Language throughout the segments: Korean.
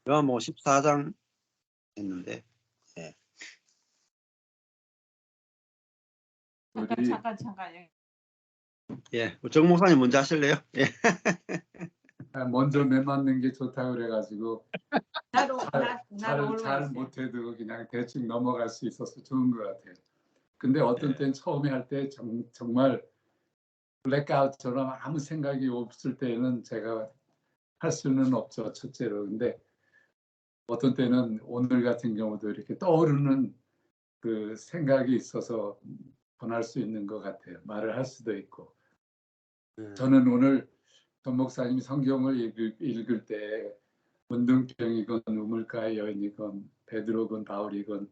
요한복음 14장 했는데, 예. 잠깐요. 예, 정 목사님 먼저 하실래요? 예. 먼저 매 맞는 게 좋다고 그래가지고 나도 잘 못해도 그냥 대충 넘어갈 수 있어서 좋은 것 같아요. 근데 어떤 때는 처음에 할 때 정말 블랙아웃처럼 아무 생각이 없을 때는 제가 할 수는 없죠, 첫째로. 근데 어떤 때는 오늘 같은 경우도 이렇게 떠오르는 그 생각이 있어서 전할 수 있는 것 같아요. 말을 할 수도 있고. 저는 오늘 전 목사님이 성경을 읽을 때 문둥병이건 우물가의 여인이건 베드로건 바울이건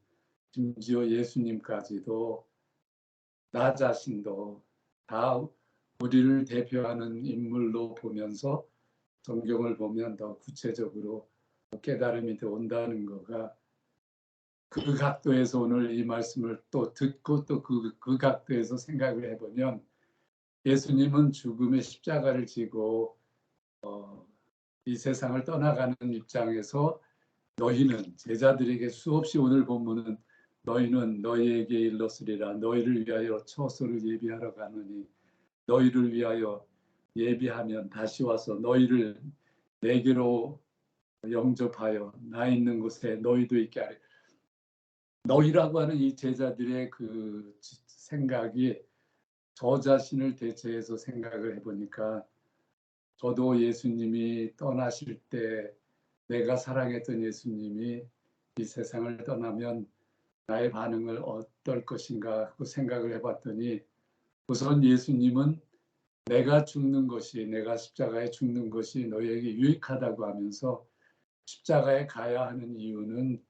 심지어 예수님까지도 나 자신도 다 우리를 대표하는 인물로 보면서 성경을 보면 더 구체적으로 깨달음이 더 온다는 거가 그 각도에서 오늘 이 말씀을 또 듣고 또 그 각도에서 생각을 해보면 예수님은 죽음의 십자가를 지고 이 세상을 떠나가는 입장에서 너희는 제자들에게 수없이 오늘 본문은 너희는 너희에게 일렀으리라 너희를 위하여 처소를 예비하러 가느니 너희를 위하여 예비하면 다시 와서 너희를 내게로 영접하여 나 있는 곳에 너희도 있게 하리. 너희라고 하는 이 제자들의 그 생각이 저 자신을 대체해서 생각을 해보니까 저도 예수님이 떠나실 때 내가 사랑했던 예수님이 이 세상을 떠나면 나의 반응을 어떨 것인가 하고 생각을 해봤더니 우선 예수님은 내가 죽는 것이 내가 십자가에 죽는 것이 너희에게 유익하다고 하면서 십자가에 가야 하는 이유는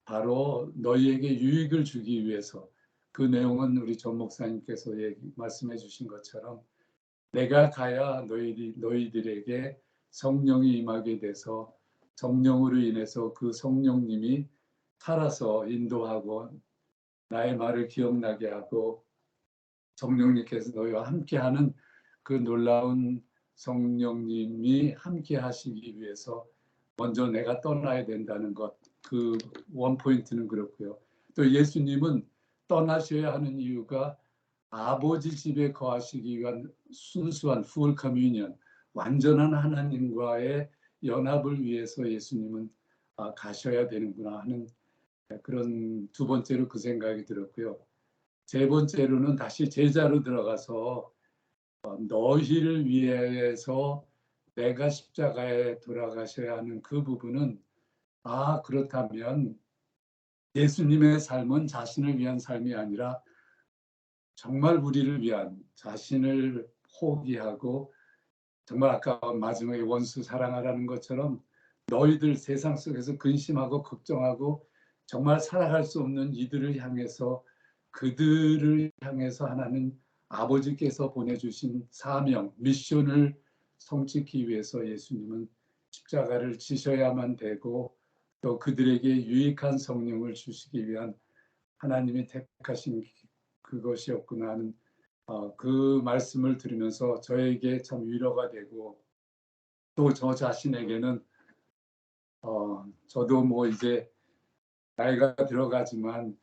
바로 너희에게 유익을 주기 위해서 그 내용은 우리 전 목사님께서 말씀해 주신 것처럼 내가 가야 너희들에게 성령이 임하게 돼서 성령으로 인해서 그 성령님이 살아서 인도하고 나의 말을 기억나게 하고 성령님께서 너희와 함께하는 그 놀라운 성령님이 함께 하시기 위해서 먼저 내가 떠나야 된다는 것, 그 원포인트는 그렇고요. 또 예수님은 떠나셔야 하는 이유가 아버지 집에 거하시기 위한 순수한 full communion, 완전한 하나님과의 연합을 위해서 예수님은 가셔야 되는구나 하는 그런 두 번째로 그 생각이 들었고요. 세 번째로는 다시 제자로 들어가서 너희를 위해서 내가 십자가에 돌아가셔야 하는 그 부분은 그렇다면 예수님의 삶은 자신을 위한 삶이 아니라 정말 우리를 위한 자신을 포기하고 정말 아까 마지막에 원수 사랑하라는 것처럼 너희들 세상 속에서 근심하고 걱정하고 정말 살아갈 수 없는 이들을 향해서 그들을 향해서 하나님 아버지께서 보내주신 사명, 미션을 성취하기 위해서 예수님은 십자가를 지셔야만 되고 또 그들에게 유익한 성령을 주시기 위한 하나님이 택하신 그것이었구나 하는 그 말씀을 들으면서 저에게 참 위로가 되고 또 저 자신에게는 저도 뭐 이제 나이가 들어가지만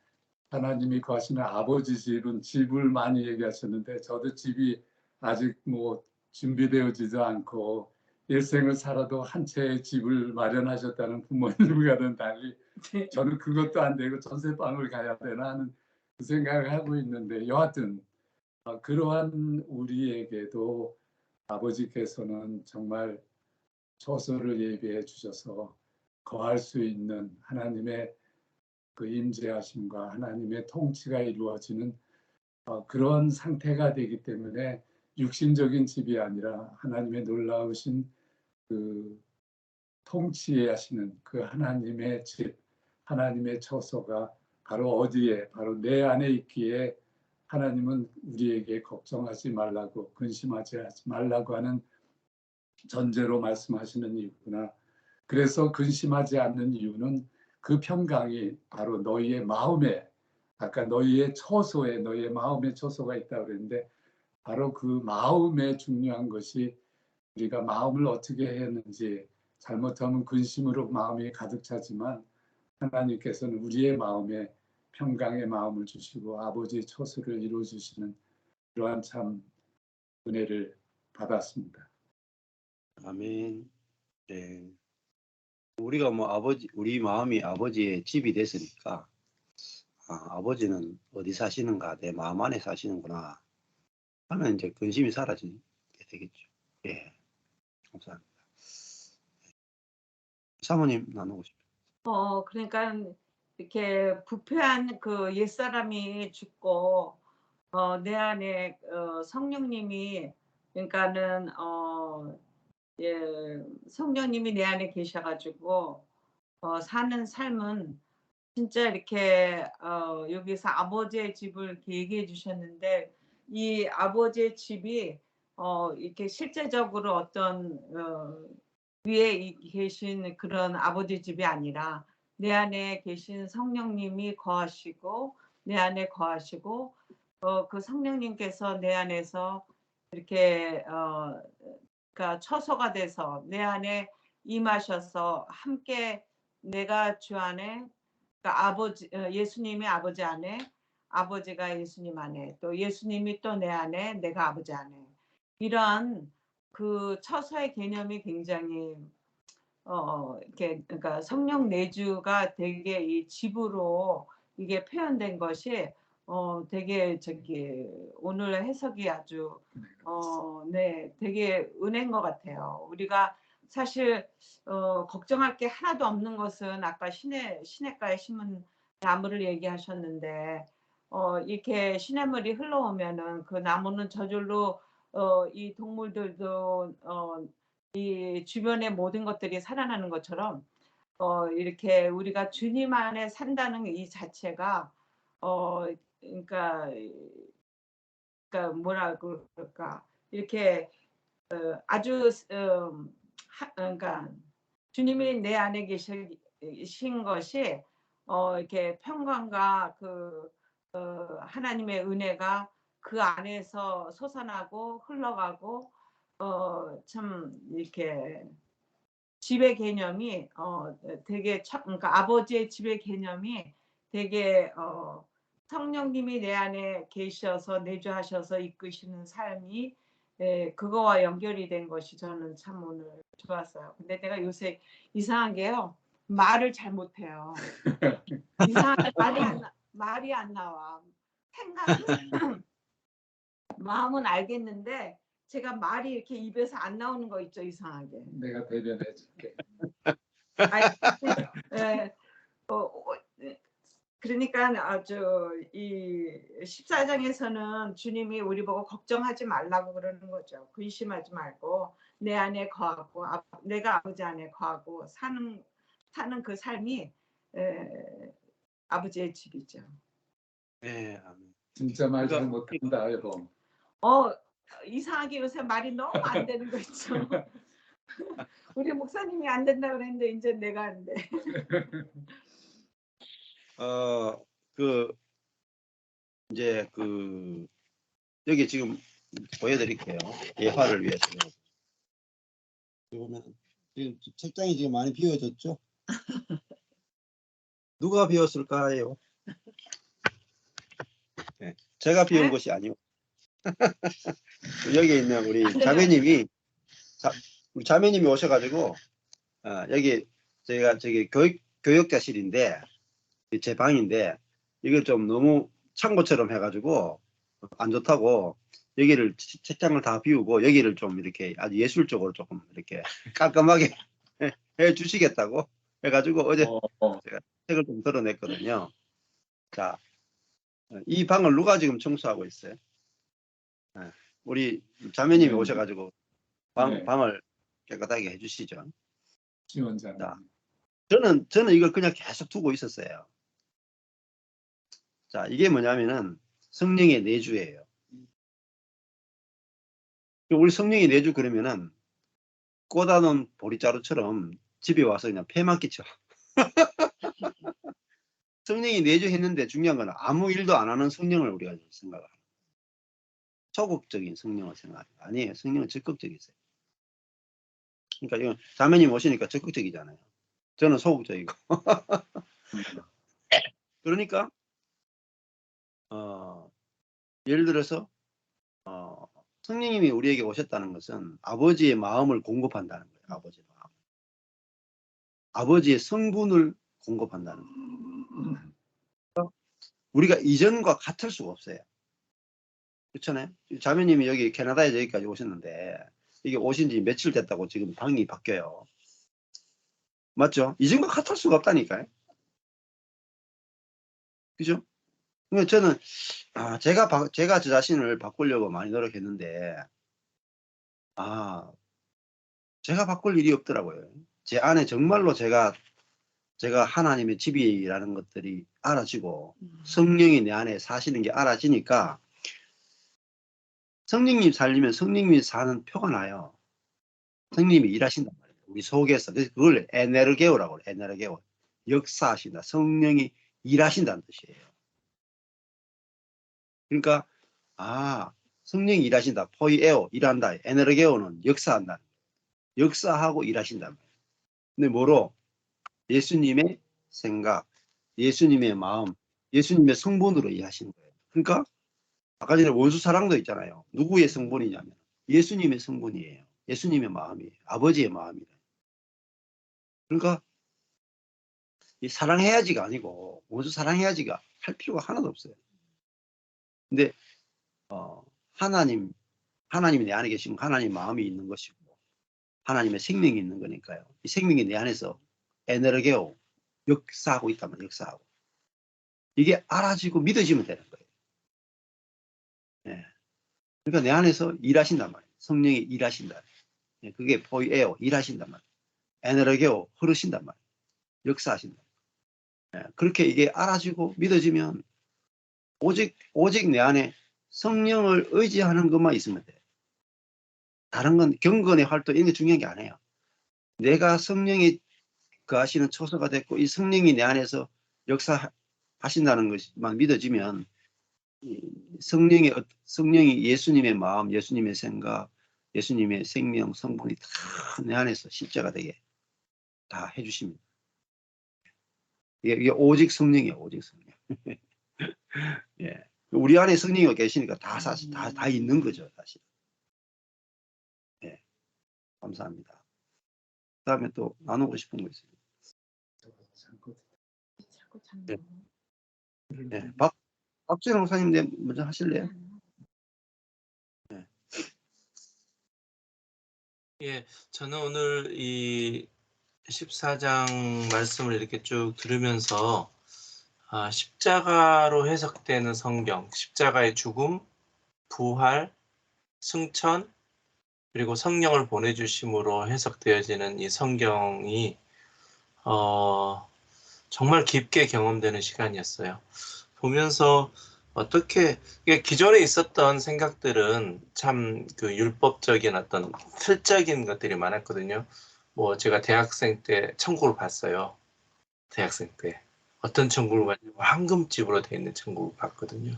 하나님이 구하시는 아버지 집을 많이 얘기하셨는데 저도 집이 아직 뭐 준비되어지지 않고 일생을 살아도 한 채의 집을 마련하셨다는 부모님과는 달리 저는 그것도 안 되고 전세방을 가야 되나 하는 그 생각을 하고 있는데 여하튼 그러한 우리에게도 아버지께서는 정말 처소를 예비해 주셔서 거할 수 있는 하나님의 그 임재하심과 하나님의 통치가 이루어지는 그런 상태가 되기 때문에 육신적인 집이 아니라 하나님의 놀라우신 그 통치하시는 그 하나님의 집, 하나님의 처소가 바로 어디에, 바로 내 안에 있기에 하나님은 우리에게 걱정하지 말라고 근심하지 말라고 하는 전제로 말씀하시는 이유구나. 그래서 근심하지 않는 이유는 그 평강이 바로 너희의 마음에 아까 너희의 처소에 너희의 마음의 처소가 있다고 그랬는데 바로 그 마음에 중요한 것이 우리가 마음을 어떻게 했는지 잘못하면 근심으로 마음이 가득 차지만 하나님께서는 우리의 마음에 평강의 마음을 주시고 아버지의 처소를 이루어 주시는 그러한 참 은혜를 받았습니다. 아멘. 네. 우리가 뭐 우리 마음이 아버지의 집이 됐으니까, 아버지는 어디 사시는가, 내 마음 안에 사시는구나 하면 이제 근심이 사라지게 되겠죠. 예. 감사합니다. 사모님 나누고 싶어요. 그러니까 이렇게 부패한 그 옛사람이 죽고 내 안에 성령님이 그러니까는 성령님이 내 안에 계셔가지고 사는 삶은 진짜 이렇게 여기서 아버지의 집을 이렇게 얘기해 주셨는데 이 아버지의 집이 이렇게 실제적으로 어떤 위에 계신 그런 아버지 집이 아니라 내 안에 계신 성령님이 거하시고 내 안에 거하시고 그 성령님께서 내 안에서 이렇게 그러니까 처소가 돼서 내 안에 임하셔서 함께 내가 주 안에 그러니까 아버지 예수님이 아버지 안에 아버지가 예수님 안에 또 예수님이 또 내 안에 내가 아버지 안에 이런 그 처소의 개념이 굉장히 이렇게 그러니까 성령 내주가 되게 이 집으로 이게 표현된 것이 되게 오늘 해석이 아주 네 되게 은혜인 것 같아요. 우리가 사실 걱정할 게 하나도 없는 것은 아까 시냇가에 심은 나무를 얘기하셨는데 이렇게 시냇물이 흘러오면은 그 나무는 저절로 이 동물들도 이 주변의 모든 것들이 살아나는 것처럼 이렇게 우리가 주님 안에 산다는 이 자체가 그러니까 뭐라 그럴까 이렇게 아주 그러니까 주님이 내 안에 계신 것이 이렇게 평강과 그 하나님의 은혜가 그 안에서 솟아나고 흘러가고 참 이렇게 집의 개념이 되게 그러니까 아버지의 집의 개념이 되게 성령님이 내 안에 계셔서 내주하셔서 이끄시는 삶이 그거와 연결이 된 것이 저는 참 오늘 좋았어요. 근데 내가 요새 이상한 게요. 말을 잘 못해요. 이상하게 말이 안 나와. 생각은 마음은 알겠는데 제가 말이 이렇게 입에서 안 나오는 거 있죠. 이상하게. 내가 대변해 줄게. 예, 그러니까 아주 이 14장에서는 주님이 우리 보고 걱정하지 말라고 그러는 거죠. 근심하지 말고 내 안에 거하고 내가 아버지 안에 거하고 사는 그 삶이 아버지의 집이죠. 네, 아멘. 진짜 말 잘 못한다 여보. 이상하게 요새 말이 너무 안 되는 거 있죠. 우리 목사님이 안 된다 그랬는데 이제 내가 안 돼. 이제 여기 지금 보여드릴게요. 예화를 위해서. 그러면 지금 책장이 지금 많이 비워졌죠? 누가 비웠을까요? 네, 제가 비운 것이 아니고 여기 있는 우리 자매님이 오셔가지고 여기 제가 교역자실인데 제 방인데 이걸 좀 너무 창고처럼 해가지고 안 좋다고 여기를 책장을 다 비우고 여기를 좀 이렇게 아주 예술적으로 조금 이렇게 깔끔하게 해 주시겠다고 해가지고 어제 제가 책을 좀 덜어냈거든요. 자, 이 방을 누가 지금 청소하고 있어요? 우리 자매님이 오셔가지고 방을 깨끗하게 해주시죠. 지원자님. 저는 이걸 그냥 계속 두고 있었어요. 자, 이게 뭐냐면은 성령의 내주예요. 우리 성령의 내주 그러면은 꽂아놓은 보리자루처럼 집에 와서 그냥 폐만 끼쳐. 성령이 내주했는데 중요한 건 아무 일도 안 하는 성령을 우리가 생각합니다. 소극적인 성령을 생각합니다. 아니에요. 성령은 적극적이세요. 그러니까 이건 자매님 오시니까 적극적이잖아요. 저는 소극적이고. 그러니까 예를 들어서 성령님이 우리에게 오셨다는 것은 아버지의 마음을 공급한다는 거예요. 아버지의 마음. 아버지의 성분을 공급한다는 거예요. 우리가 이전과 같을 수가 없어요. 그렇잖아요. 자매님이 여기 캐나다에서 여기까지 오셨는데 이게 오신 지 며칠 됐다고 지금 방이 바뀌어요. 맞죠? 이전과 같을 수가 없다니까요. 그죠? 그러니까 저는 제가 저 자신을 바꾸려고 많이 노력했는데 제가 바꿀 일이 없더라고요. 제 안에 정말로 제가 하나님의 집이라는 것들이 알아지고 성령이 내 안에 사시는 게 알아지니까 성령님 살리면 성령님이 사는 표가 나요. 성령님이 일하신단 말이에요. 우리 속에서. 그래서 그걸 에네르게오라고 그래요. 에네르게오. 역사하신다. 성령이 일하신다는 뜻이에요. 그러니까 성령이 일하신다. 포이에오 일한다. 에네르게오는 역사한다. 역사하고 일하신단 말이에요. 근데 뭐로? 예수님의 생각, 예수님의 마음, 예수님의 성분으로 일하시는 거예요. 그러니까 아까 전에 원수 사랑도 있잖아요. 누구의 성분이냐면 예수님의 성분이에요. 예수님의 마음이에요. 아버지의 마음이에요. 그러니까 이 사랑해야지가 아니고 원수 사랑해야지가 할 필요가 하나도 없어요. 근데 하나님이 내 안에 계시면 하나님 마음이 있는 것이고 하나님의 생명이 있는 거니까요. 이 생명이 내 안에서 에너르게오 역사하고 있단 말이에요. 역사하고. 이게 알아지고 믿어지면 되는 거예요. 예. 그러니까 내 안에서 일하신단 말이에요. 성령이 일하신다. 예. 그게 포이에오 일하신단 말이에요. 에너르게오 흐르신단 말이에요. 역사하신다. 예. 그렇게 이게 알아지고 믿어지면 오직 내 안에 성령을 의지하는 것만 있으면 돼요. 다른 건 경건의 활동 이런 게 중요한 게 아니에요. 내가 성령이 하시는 초소가 됐고 이 성령이 내 안에서 역사하신다는 것만 믿어지면 성령이 예수님의 마음, 예수님의 생각, 예수님의 생명, 성분이 다 내 안에서 십자가 되게 다 해주십니다. 이게 오직 성령이에요. 오직 성령. 예. 우리 안에 성령이 계시니까 다 있는 거죠. 사실. 예. 감사합니다. 그 다음에 또 나누고 싶은 거 있어요. 네. 네. 박준영 목사님 먼저 하실래요? 네. 예, 저는 오늘 이 14장 말씀을 이렇게 쭉 들으면서 십자가로 해석되는 성경, 십자가의 죽음, 부활, 승천, 그리고 성령을 보내주심으로 해석되어지는 이 성경이 정말 깊게 경험되는 시간이었어요. 보면서 어떻게 기존에 있었던 생각들은 참 그 율법적인 어떤 틀적인 것들이 많았거든요. 뭐 제가 대학생 때 천국을 봤어요. 대학생 때 어떤 천국을 봤냐면 황금집으로 되어 있는 천국을 봤거든요.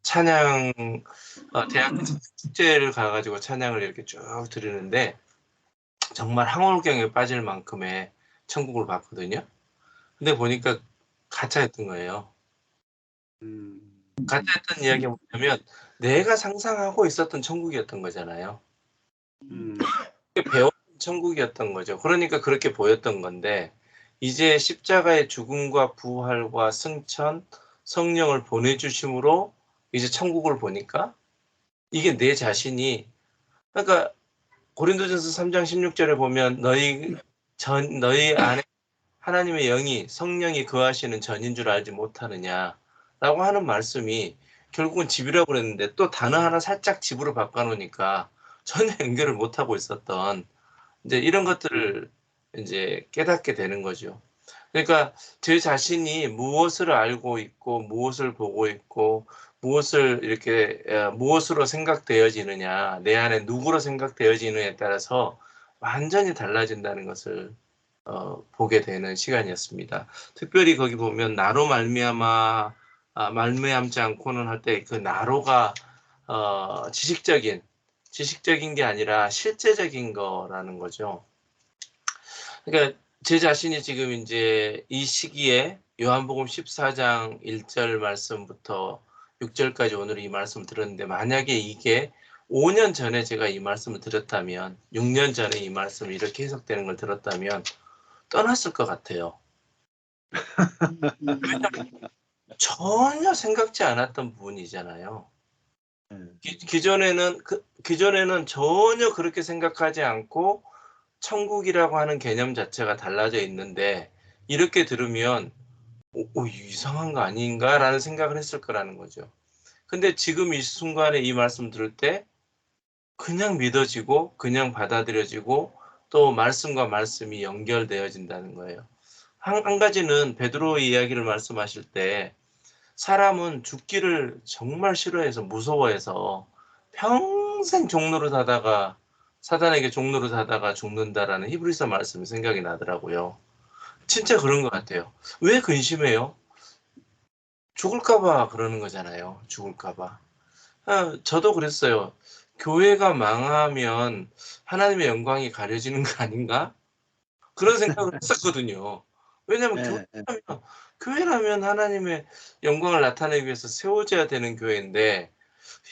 찬양 대학 축제를 가가지고 찬양을 이렇게 쭉 드리는데 정말 황홀경에 빠질 만큼의 천국을 봤거든요. 근데 보니까 가짜였던 거예요. 가짜였던 이야기가 뭐냐면 내가 상상하고 있었던 천국이었던 거잖아요. 배웠던 천국이었던 거죠. 그러니까 그렇게 보였던 건데 이제 십자가의 죽음과 부활과 승천, 성령을 보내주심으로 이제 천국을 보니까 이게 내 자신이 그러니까 고린도전서 3장 16절에 보면 너희 안에 하나님의 영이 성령이 거하시는 전인 줄 알지 못하느냐라고 하는 말씀이 결국은 집이라고 그랬는데 또 단어 하나 살짝 집으로 바꿔놓으니까 전혀 연결을 못하고 있었던 이제 이런 것들을 이제 깨닫게 되는 거죠. 그러니까 제 자신이 무엇을 알고 있고 무엇을 보고 있고 무엇을 이렇게 무엇으로 생각되어지느냐 내 안에 누구로 생각되어지느냐에 따라서 완전히 달라진다는 것을 보게 되는 시간이었습니다. 특별히 거기 보면 나로 말미암지 않고는 할 때 그 나로가 지식적인 지식적인 게 아니라 실제적인 거라는 거죠. 그러니까 제 자신이 지금 이제 이 시기에 요한복음 14장 1절 말씀부터 6절까지 오늘 이 말씀을 들었는데, 만약에 이게 5년 전에 제가 이 말씀을 들었다면, 6년 전에 이 말씀이 이렇게 해석되는 걸 들었다면 떠났을 것 같아요. 전혀 생각지 않았던 부분이잖아요. 기존에는 전혀 그렇게 생각하지 않고 천국이라고 하는 개념 자체가 달라져 있는데, 이렇게 들으면 이상한 거 아닌가라는 생각을 했을 거라는 거죠. 근데 지금 이 순간에 이 말씀 들을 때 그냥 믿어지고 그냥 받아들여지고 또 말씀과 말씀이 연결되어진다는 거예요. 한 가지는 베드로의 이야기를 말씀하실 때, 사람은 죽기를 정말 싫어해서 무서워해서 평생 종노릇 하다가 사단에게 종노릇 하다가 죽는다라는 히브리서 말씀이 생각이 나더라고요. 진짜 그런 것 같아요. 왜 근심해요? 죽을까봐 그러는 거잖아요. 죽을까봐. 저도 그랬어요. 교회가 망하면 하나님의 영광이 가려지는 거 아닌가? 그런 생각을 했었거든요. 왜냐하면 예, 교회라면 하나님의 영광을 나타내기 위해서 세워져야 되는 교회인데,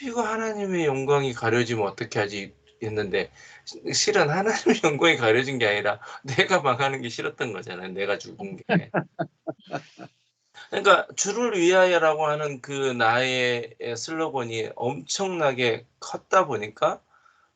이거 하나님의 영광이 가려지면 어떻게 하지 했는데, 실은 하나님의 영광이 가려진 게 아니라 내가 망하는 게 싫었던 거잖아요. 내가 죽은 게. 그러니까 주를 위하여라고 하는 그 나의 슬로건이 엄청나게 컸다 보니까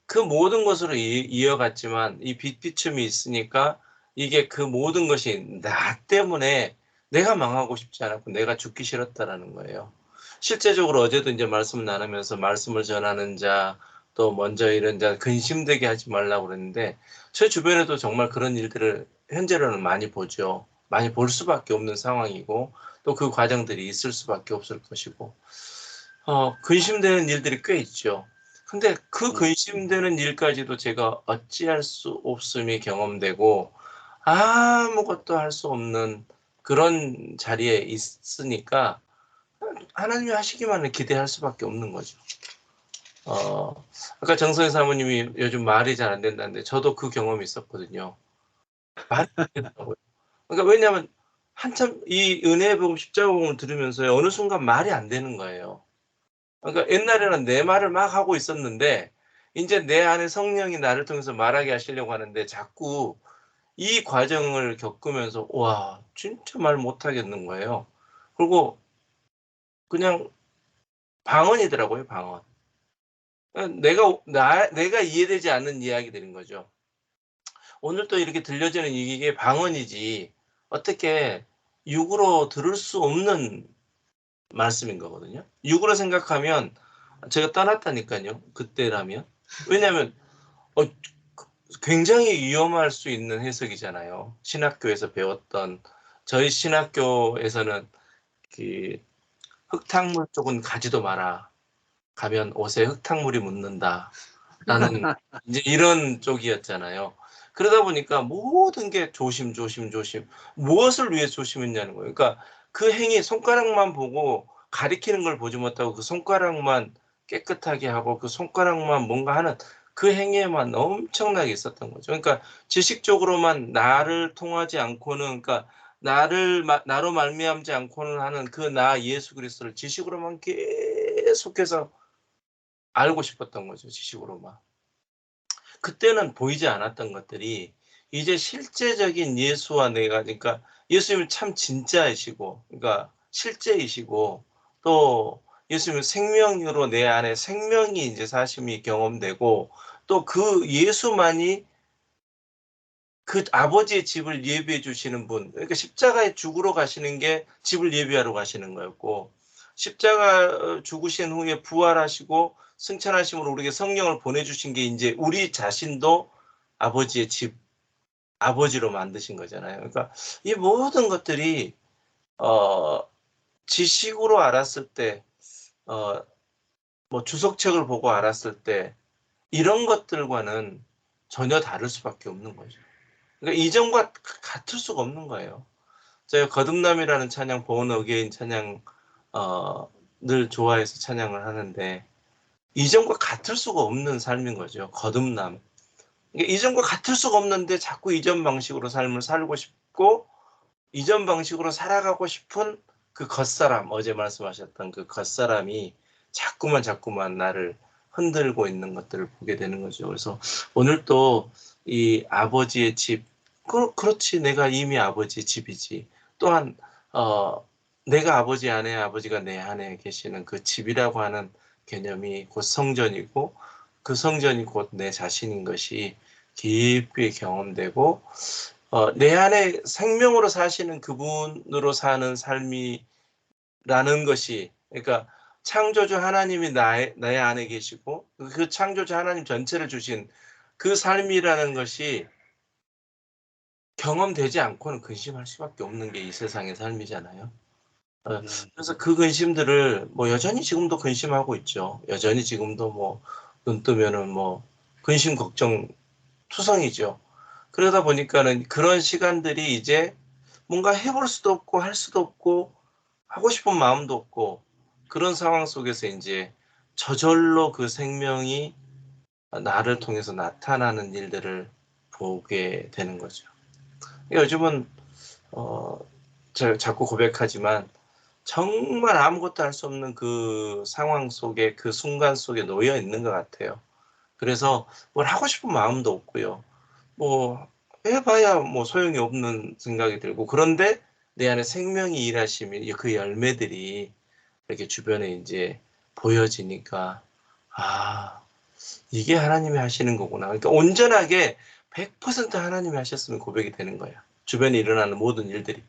그 모든 것으로 이어갔지만, 이 빛비춤이 있으니까 이게 그 모든 것이 나 때문에 내가 망하고 싶지 않았고 내가 죽기 싫었다라는 거예요. 실제적으로 어제도 이제 말씀을 나누면서 말씀을 전하는 자, 또 먼저 이런 자 근심되게 하지 말라고 그랬는데, 제 주변에도 정말 그런 일들을 현재로는 많이 보죠. 많이 볼 수밖에 없는 상황이고 또 그 과정들이 있을 수밖에 없을 것이고, 근심되는 일들이 꽤 있죠. 근데 그 근심되는 일까지도 제가 어찌할 수 없음이 경험되고 아무것도 할 수 없는 그런 자리에 있으니까 하나님이 하시기만을 기대할 수밖에 없는 거죠. 아까 정선희 사모님이 요즘 말이 잘 안 된다는데 저도 그 경험이 있었거든요. 말이 안 되더라고요. 그러니까 왜냐하면 한참 이 은혜의 복음 십자가복음을 들으면서 어느 순간 말이 안 되는 거예요. 그러니까 옛날에는 내 말을 막 하고 있었는데 이제 내 안에 성령이 나를 통해서 말하게 하시려고 하는데, 자꾸 이 과정을 겪으면서 와 진짜 말 못하겠는 거예요. 그리고 그냥 방언이더라고요, 방언. 내가 이해되지 않는 이야기들인 거죠. 오늘 또 이렇게 들려지는 이게 방언이지 어떻게 육으로 들을 수 없는 말씀인 거거든요. 육으로 생각하면 제가 떠났다니까요. 그때라면. 왜냐하면 굉장히 위험할 수 있는 해석이잖아요. 신학교에서 배웠던, 저희 신학교에서는 그 흙탕물 쪽은 가지도 마라. 가면 옷에 흙탕물이 묻는다. 라는 이제 이런 쪽이었잖아요. 그러다 보니까 모든 게 조심. 무엇을 위해 조심했냐는 거예요. 그러니까 그 행위, 손가락만 보고 가리키는 걸 보지 못하고 그 손가락만 깨끗하게 하고 그 손가락만 뭔가 하는 그 행위에만 엄청나게 있었던 거죠. 그러니까 지식적으로만 나를 통하지 않고는, 그러니까 나로 말미암지 않고는 하는 그 나 예수 그리스도를 지식으로만 계속해서 알고 싶었던 거죠. 지식으로만. 그때는 보이지 않았던 것들이 이제 실제적인 예수와 내가, 그러니까 예수님은 참 진짜이시고, 그러니까 실제이시고, 또 예수님은 생명으로 내 안에 생명이 이제 사심이 경험되고, 또 그 예수만이 그 아버지의 집을 예비해 주시는 분, 그러니까 십자가에 죽으러 가시는 게 집을 예비하러 가시는 거였고, 십자가 죽으신 후에 부활하시고 승천하심으로 우리에게 성령을 보내주신 게 이제 우리 자신도 아버지의 집, 아버지로 만드신 거잖아요. 그러니까 이 모든 것들이 지식으로 알았을 때, 뭐 주석책을 보고 알았을 때 이런 것들과는 전혀 다를 수밖에 없는 거죠. 그러니까 이전과 같을 수가 없는 거예요. 제가 거듭남이라는 찬양, born again 찬양 늘 좋아해서 찬양을 하는데, 이전과 같을 수가 없는 삶인 거죠. 거듭남. 그러니까 이전과 같을 수가 없는데 자꾸 이전 방식으로 삶을 살고 싶고 이전 방식으로 살아가고 싶은 그 겉사람, 어제 말씀하셨던 그 겉사람이 자꾸만 나를 흔들고 있는 것들을 보게 되는 거죠. 그래서 오늘 또 이 아버지의 집, 그렇지, 내가 이미 아버지의 집이지. 또한 내가 아버지 안에, 아버지가 내 안에 계시는 그 집이라고 하는 개념이 곧 성전이고 그 성전이 곧 내 자신인 것이 깊이 경험되고 내 안에 생명으로 사시는 그분으로 사는 삶이라는 것이, 그러니까 창조주 하나님이 내 안에 계시고 그 창조주 하나님 전체를 주신 그 삶이라는 것이 경험되지 않고는 근심할 수밖에 없는 게 이 세상의 삶이잖아요. 그래서 그 근심들을 뭐 여전히 지금도 근심하고 있죠. 여전히 지금도 뭐 눈 뜨면은 뭐 근심 걱정 투성이죠. 그러다 보니까는 그런 시간들이 이제 뭔가 해볼 수도 없고 할 수도 없고 하고 싶은 마음도 없고 그런 상황 속에서 이제 저절로 그 생명이 나를 통해서 나타나는 일들을 보게 되는 거죠. 요즘은 제가 자꾸 고백하지만 정말 아무것도 할 수 없는 그 상황 속에 그 순간 속에 놓여 있는 것 같아요. 그래서 뭘 하고 싶은 마음도 없고요. 뭐 해봐야 뭐 소용이 없는 생각이 들고 그런데 내 안에 생명이 일하시면 그 열매들이 이렇게 주변에 이제 보여지니까 아 이게 하나님이 하시는 거구나. 그러니까 온전하게 100% 하나님이 하셨으면 고백이 되는 거야. 주변에 일어나는 모든 일들이.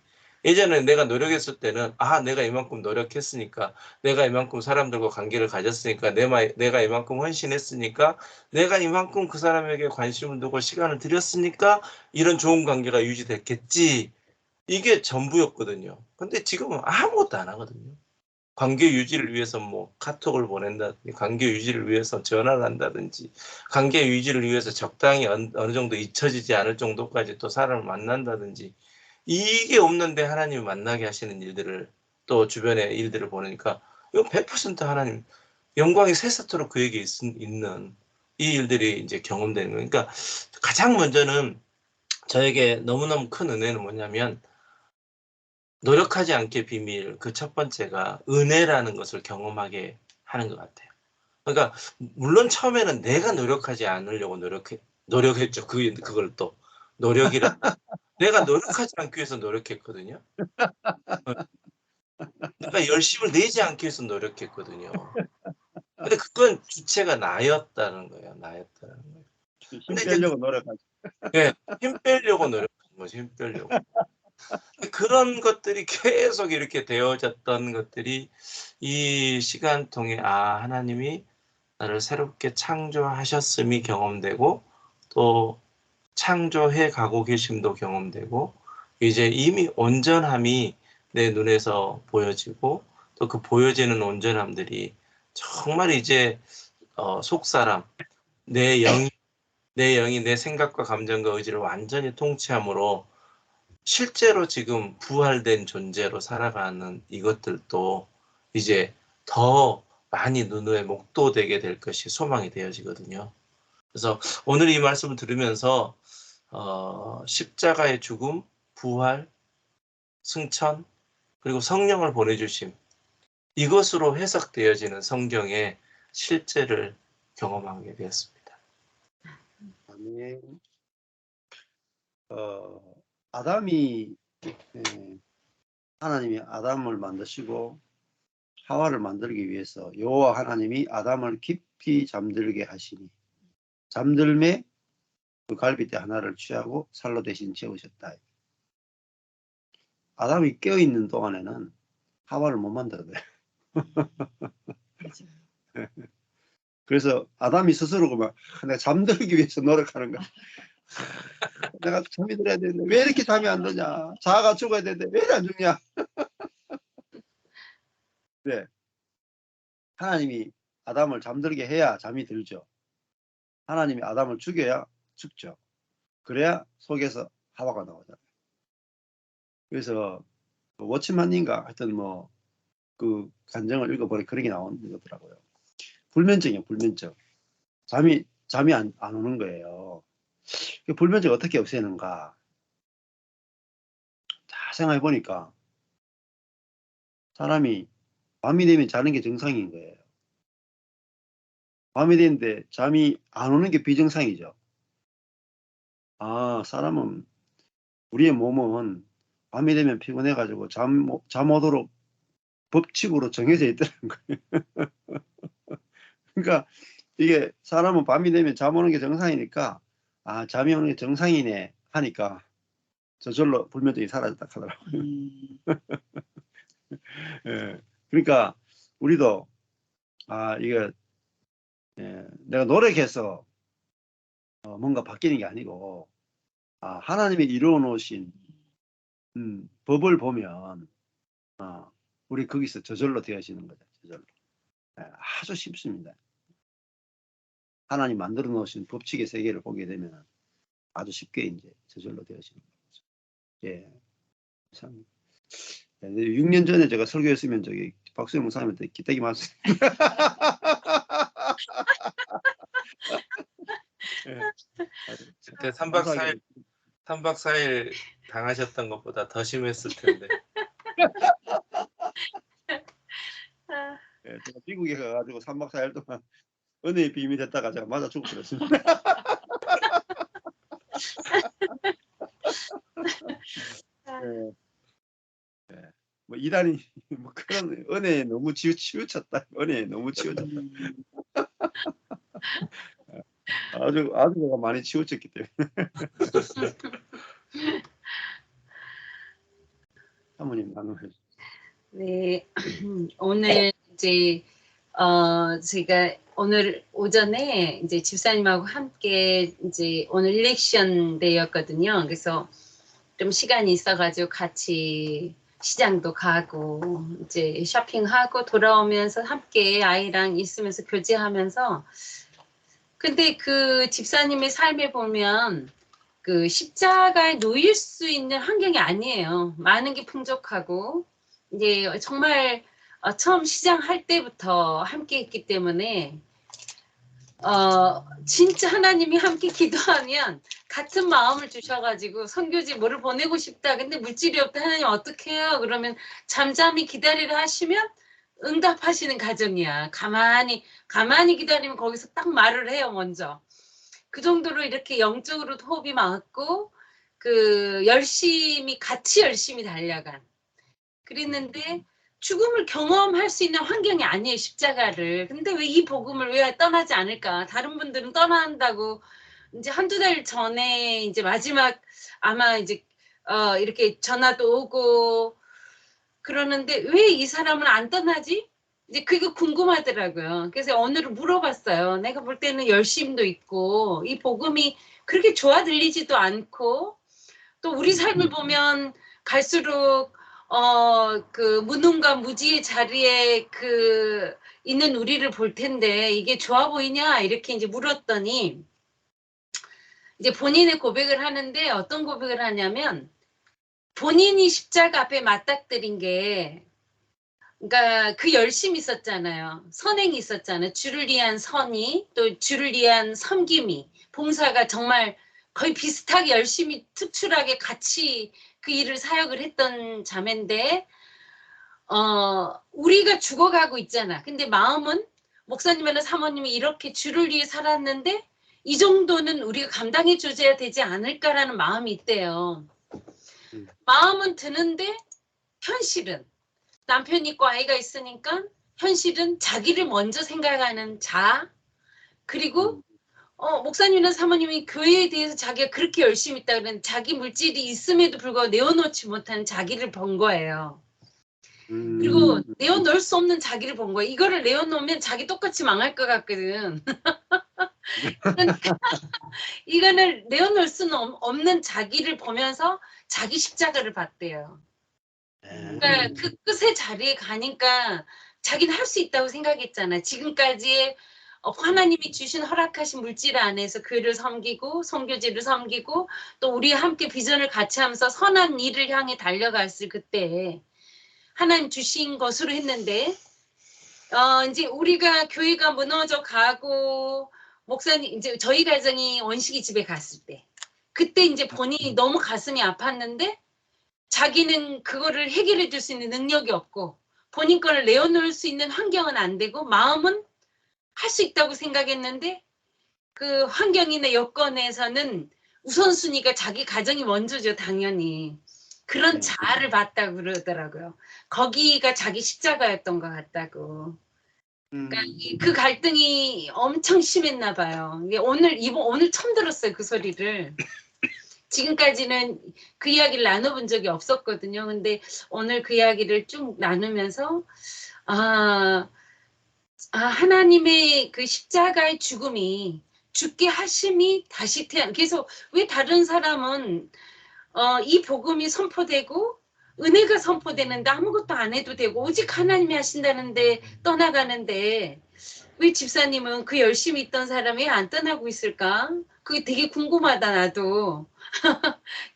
예전에 내가 노력했을 때는 내가 이만큼 노력했으니까 내가 이만큼 사람들과 관계를 가졌으니까 내가 이만큼 헌신했으니까 내가 이만큼 그 사람에게 관심을 두고 시간을 들였으니까 이런 좋은 관계가 유지됐겠지. 이게 전부였거든요. 근데 지금은 아무것도 안 하거든요. 관계 유지를 위해서 뭐 카톡을 보낸다든지 관계 유지를 위해서 전화를 한다든지 관계 유지를 위해서 적당히 어느 정도 잊혀지지 않을 정도까지 또 사람을 만난다든지 이게 없는데 하나님이 만나게 하시는 일들을 또 주변의 일들을 보니까 이건 100% 하나님 영광이 세세토록 그에게 있는 이 일들이 이제 경험되는 거예요. 그러니까 가장 먼저는 저에게 너무너무 큰 은혜는 뭐냐면 노력하지 않게 비밀 그 첫 번째가 은혜라는 것을 경험하게 하는 것 같아요. 그러니까 물론 처음에는 내가 노력하지 않으려고 노력했죠. 그걸 또 노력이라 내가 노력하지 않기 위해서 노력했거든요. 내가 열심을 내지 않기 위해서 노력했거든요. 근데 그건 주체가 나였다는 거예요. 나였다는 거예요. 힘 근데 이제 빼려고 노력하지. 힘 빼려고 노력한 거죠. 힘 빼려고. 그런 것들이 계속 이렇게 되어졌던 것들이 이 시간 통해 하나님이 나를 새롭게 창조하셨음이 경험되고 또 창조해 가고 계심도 경험되고 이제 이미 온전함이 내 눈에서 보여지고 또 그 보여지는 온전함들이 정말 이제 속사람 내 영이 내 생각과 감정과 의지를 완전히 통치함으로 실제로 지금 부활된 존재로 살아가는 이것들도 이제 더 많이 눈에 목도되게 될 것이 소망이 되어지거든요. 그래서 오늘 이 말씀을 들으면서 십자가의 죽음, 부활, 승천, 그리고 성령을 보내주심 이것으로 해석되어지는 성경의 실제를 경험하게 되었습니다. 아멘. 아담이 하나님이 아담을 만드시고 하와를 만들기 위해서 여호와 하나님이 아담을 깊이 잠들게 하시니 잠들매 그 갈빗대 하나를 취하고 살로 대신 재우셨다. 아담이 깨어있는 동안에는 하와를 못 만들어요. 그래서 아담이 스스로 막 내가 잠들기 위해서 노력하는 거야. 내가 잠이 들어야 되는데 왜 이렇게 잠이 안 드냐. 자아가 죽어야 되는데 왜 이렇게 안 죽냐. 네. 하나님이 아담을 잠들게 해야 잠이 들죠. 하나님이 아담을 죽여야 죽죠. 그래야 속에서 하와가 나오잖아요. 그래서 워치만인가 하여튼 뭐 그 간정을 읽어보니 그런 게 나오는 거더라고요. 불면증이에요. 불면증. 잠이 안 오는 거예요. 그 불면증 어떻게 없애는가? 자, 생각해 보니까 사람이 밤이 되면 자는 게 정상인 거예요. 밤이 되는데 잠이 안 오는 게 비정상이죠. 아, 사람은 우리의 몸은 밤이 되면 피곤해 가지고 잠 오도록 법칙으로 정해져 있더라는 거예요. 그러니까 이게 사람은 밤이 되면 잠 오는 게 정상이니까 아, 잠이 오는 게 정상이네 하니까 저절로 불면증이 사라졌다 하더라고요. 예, 그러니까 우리도 아, 이게 내가 노력해서 뭔가 바뀌는 게 아니고 아, 하나님이 이루어 놓으신 법을 보면 우리 거기서 저절로 되어지는 거죠. 저절로. 아주 쉽습니다. 하나님 만들어 놓으신 법칙의 세계를 보게 되면 아주 쉽게 이제 저절로 되어지는 거죠. 예, 참. 6년 전에 제가 설교했으면 저기 박수영 목사님한테 기대기 많습니다. 그때 3박 4일 당하셨던 것보다 더 심했을 텐데. 예, 제가 미국에 가가지고 3박 4일 동안 은혜의 비밀 했다가 제가 맞아 죽어버렸습니다. 예, 뭐 이단이 뭐 그런 은혜에 너무 치우쳤다. 은혜에 너무 치우쳤다. 아주 제가 많이 치우쳤기 때문에. 사모님 나눠 주세요. 네, 오늘 이제 제가 오늘 오전에 이제 집사님하고 함께 이제 오늘 일렉션 데이였거든요. 그래서 좀 시간이 있어가지고 같이 시장도 가고 이제 쇼핑하고 돌아오면서 함께 아이랑 있으면서 교제하면서 근데 그 집사님의 삶에 보면 그 십자가에 놓일 수 있는 환경이 아니에요. 많은 게 풍족하고 이제 정말 처음 시작할 때부터 함께 했기 때문에 진짜 하나님이 함께 기도하면 같은 마음을 주셔가지고 선교지 뭐를 보내고 싶다. 근데 물질이 없다. 하나님 어떻게 해요? 그러면 잠잠히 기다리라 하시면 응답하시는 가정이야. 가만히 기다리면 거기서 딱 말을 해요. 먼저. 그 정도로 이렇게 영적으로 호흡이 맞고 그 같이 열심히 달려간 그랬는데 죽음을 경험할 수 있는 환경이 아니에요. 십자가를. 근데 왜 이 복음을 왜 떠나지 않을까? 다른 분들은 떠난다고 이제 한두 달 전에 이제 마지막 아마 이제 이렇게 전화도 오고 그러는데 왜 이 사람은 안 떠나지? 이제 그게 궁금하더라고요. 그래서 오늘 물어봤어요. 내가 볼 때는 열심도 있고 이 복음이 그렇게 좋아 들리지도 않고 또 우리 삶을 보면 갈수록 그 무능과 무지의 자리에 그 있는 우리를 볼 텐데 이게 좋아 보이냐 이렇게 이제 물었더니 이제 본인의 고백을 하는데 어떤 고백을 하냐면 본인이 십자가 앞에 맞닥뜨린 게 그러니까 그 열심이 있었잖아요. 선행이 있었잖아요. 주를 위한 선이 또 주를 위한 섬김이 봉사가 정말 거의 비슷하게 열심히 특출하게 같이 그 일을 사역을 했던 자매인데 우리가 죽어가고 있잖아. 근데 마음은 목사님이나 사모님이 이렇게 주를 위해 살았는데 이 정도는 우리가 감당해 줘야 되지 않을까라는 마음이 있대요. 마음은 드는데 현실은 남편이 있고 아이가 있으니까 현실은 자기를 먼저 생각하는 자 그리고 목사님이나 사모님이 교회에 대해서 자기가 그렇게 열심히 있다 그러는 자기 물질이 있음에도 불구하고 내어놓지 못하는 자기를 본 거예요. 그리고 내어놓을 수 없는 자기를 본 거예요. 이거를 내어놓으면 자기 똑같이 망할 것 같거든. 그러니까 이거를 내어놓을 수는 없는 자기를 보면서 자기 십자가를 봤대요. 그러니까 그 끝의 자리에 가니까 자기는 할 수 있다고 생각했잖아. 지금까지의 하나님이 주신 허락하신 물질 안에서 교회를 섬기고 선교지를 섬기고 또 우리 함께 비전을 같이 하면서 선한 일을 향해 달려갔을 그때 하나님 주신 것으로 했는데 이제 우리가 교회가 무너져 가고 목사님 이제 저희 가정이 원식이 집에 갔을 때 그때 이제 본인이 너무 가슴이 아팠는데 자기는 그거를 해결해 줄 수 있는 능력이 없고 본인 거를 내어놓을 수 있는 환경은 안 되고 마음은 할 수 있다고 생각했는데 그 환경이나 여건에서는 우선순위가 자기 가정이 먼저죠, 당연히. 그런 자아를 봤다고 그러더라고요. 거기가 자기 십자가였던 것 같다고. 그러니까 그 갈등이 엄청 심했나 봐요. 오늘 처음 들었어요, 그 소리를. 지금까지는 그 이야기를 나눠본 적이 없었거든요. 근데 오늘 그 이야기를 쭉 나누면서 하나님의 그 십자가의 죽음이 죽게 하심이 다시 계속 왜 다른 사람은 이 복음이 선포되고 은혜가 선포되는데 아무것도 안 해도 되고 오직 하나님이 하신다는데 떠나가는데 왜 집사님은 그 열심히 있던 사람이 안 떠나고 있을까? 그게 되게 궁금하다 나도.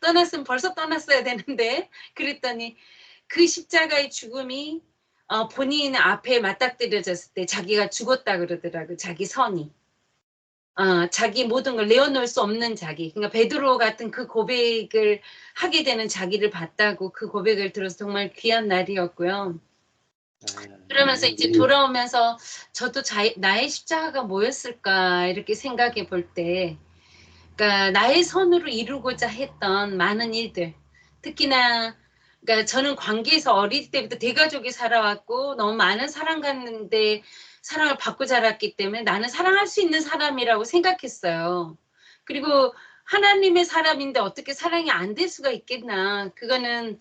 떠났으면 벌써 떠났어야 되는데 그랬더니 그 십자가의 죽음이 본인 앞에 맞닥뜨려졌을 때 자기가 죽었다 그러더라고요. 자기 선이. 자기 모든 걸 내어놓을 수 없는 자기. 그러니까 베드로 같은 그 고백을 하게 되는 자기를 봤다고 그 고백을 들어서 정말 귀한 날이었고요. 그러면서 이제 돌아오면서 저도 나의 십자가가 뭐였을까 이렇게 생각해 볼 때 그러니까 나의 선으로 이루고자 했던 많은 일들 특히나 그러니까 저는 관계에서 어릴 때부터 대가족이 살아왔고 너무 많은 사랑받는데 사랑을 받고 자랐기 때문에 나는 사랑할 수 있는 사람이라고 생각했어요. 그리고 하나님의 사람인데 어떻게 사랑이 안 될 수가 있겠나. 그거는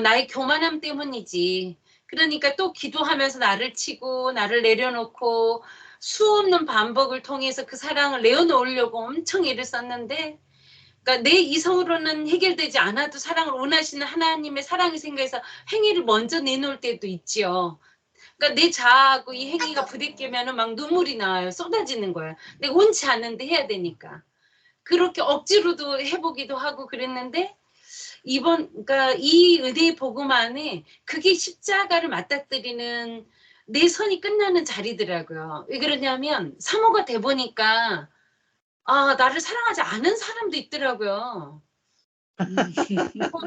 나의 교만함 때문이지. 그러니까 또 기도하면서 나를 치고 나를 내려놓고 수없는 반복을 통해서 그 사랑을 내어놓으려고 엄청 애를 썼는데 그러니까 내 이성으로는 해결되지 않아도 사랑을 원하시는 하나님의 사랑이 생겨서 행위를 먼저 내놓을 때도 있지요. 그러니까 내 자아하고 이 행위가 부딪히면 막 눈물이 나와요. 쏟아지는 거예요. 내가 원치 않는데 해야 되니까. 그렇게 억지로도 해보기도 하고 그랬는데 그러니까 이 은혜의 복음 안에 그게 십자가를 맞닥뜨리는 내 선이 끝나는 자리더라고요. 왜 그러냐면 사모가 돼 보니까 나를 사랑하지 않은 사람도 있더라고요.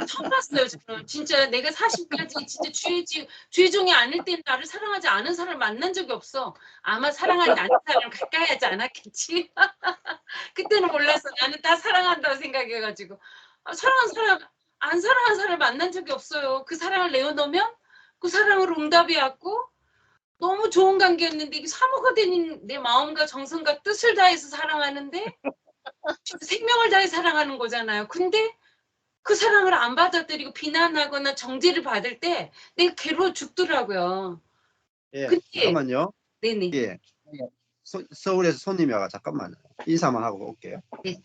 처음 봤어요. 저는 진짜 내가 40까지 진짜 죄종이 아닐 때는 나를 사랑하지 않은 사람을 만난 적이 없어. 아마 사랑하지 않은 사람을 가까이 하지 않았겠지. 그때는 몰랐어. 나는 다 사랑한다고 생각해가지고 사랑한 사람 안 사랑한 사람을 만난 적이 없어요. 그 사랑을 내어놓으면 그 사랑으로 응답이 왔고 너무 좋은 관계였는데 이게 사모가 된 내 마음과 정성과 뜻을 다해서 사랑하는데 생명을 다해 사랑하는 거잖아요. 근데 그 사랑을 안 받아들이고 비난하거나 정죄를 받을 때 내가 괴로워 죽더라고요. 예, 근데 잠깐만요. 네네. 예. 서울에서 손님이 와가 잠깐만 인사만 하고 올게요. 네.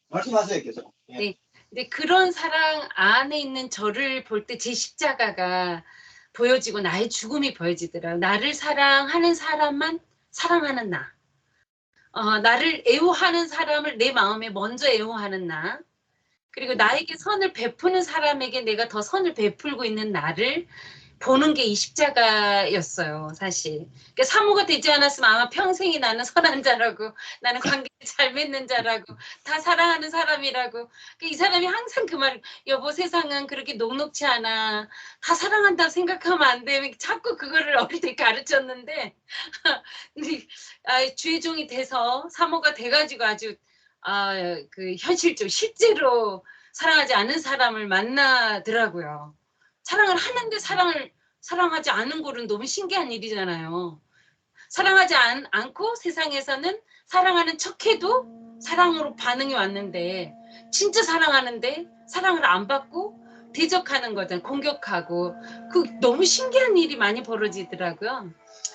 말씀하세요, 계속. 예. 네. 근데 그런 사랑 안에 있는 저를 볼 때 제 십자가가 보여지고 나의 죽음이 보여지더라고요. 나를 사랑하는 사람만 사랑하는 나. 나를 애호하는 사람을 내 마음에 먼저 애호하는 나. 그리고 나에게 선을 베푸는 사람에게 내가 더 선을 베풀고 있는 나를 보는 게 이 십자가였어요, 사실. 그러니까 사모가 되지 않았으면 아마 평생이 나는 선한 자라고, 나는 관계를 잘 맺는 자라고, 다 사랑하는 사람이라고. 그러니까 이 사람이 항상 그 말, 여보 세상은 그렇게 녹록지 않아. 다 사랑한다고 생각하면 안 돼. 자꾸 그거를 어릴 때 가르쳤는데, 주의종이 돼서 사모가 돼가지고 아주 그 현실적으로 실제로 사랑하지 않은 사람을 만나더라고요. 사랑을 하는데 사랑하지 않은 거는 너무 신기한 일이잖아요. 사랑하지 않고 세상에서는 사랑하는 척해도 사랑으로 반응이 왔는데 진짜 사랑하는데 사랑을 안 받고 대적하는 거잖아요. 공격하고 그 너무 신기한 일이 많이 벌어지더라고요.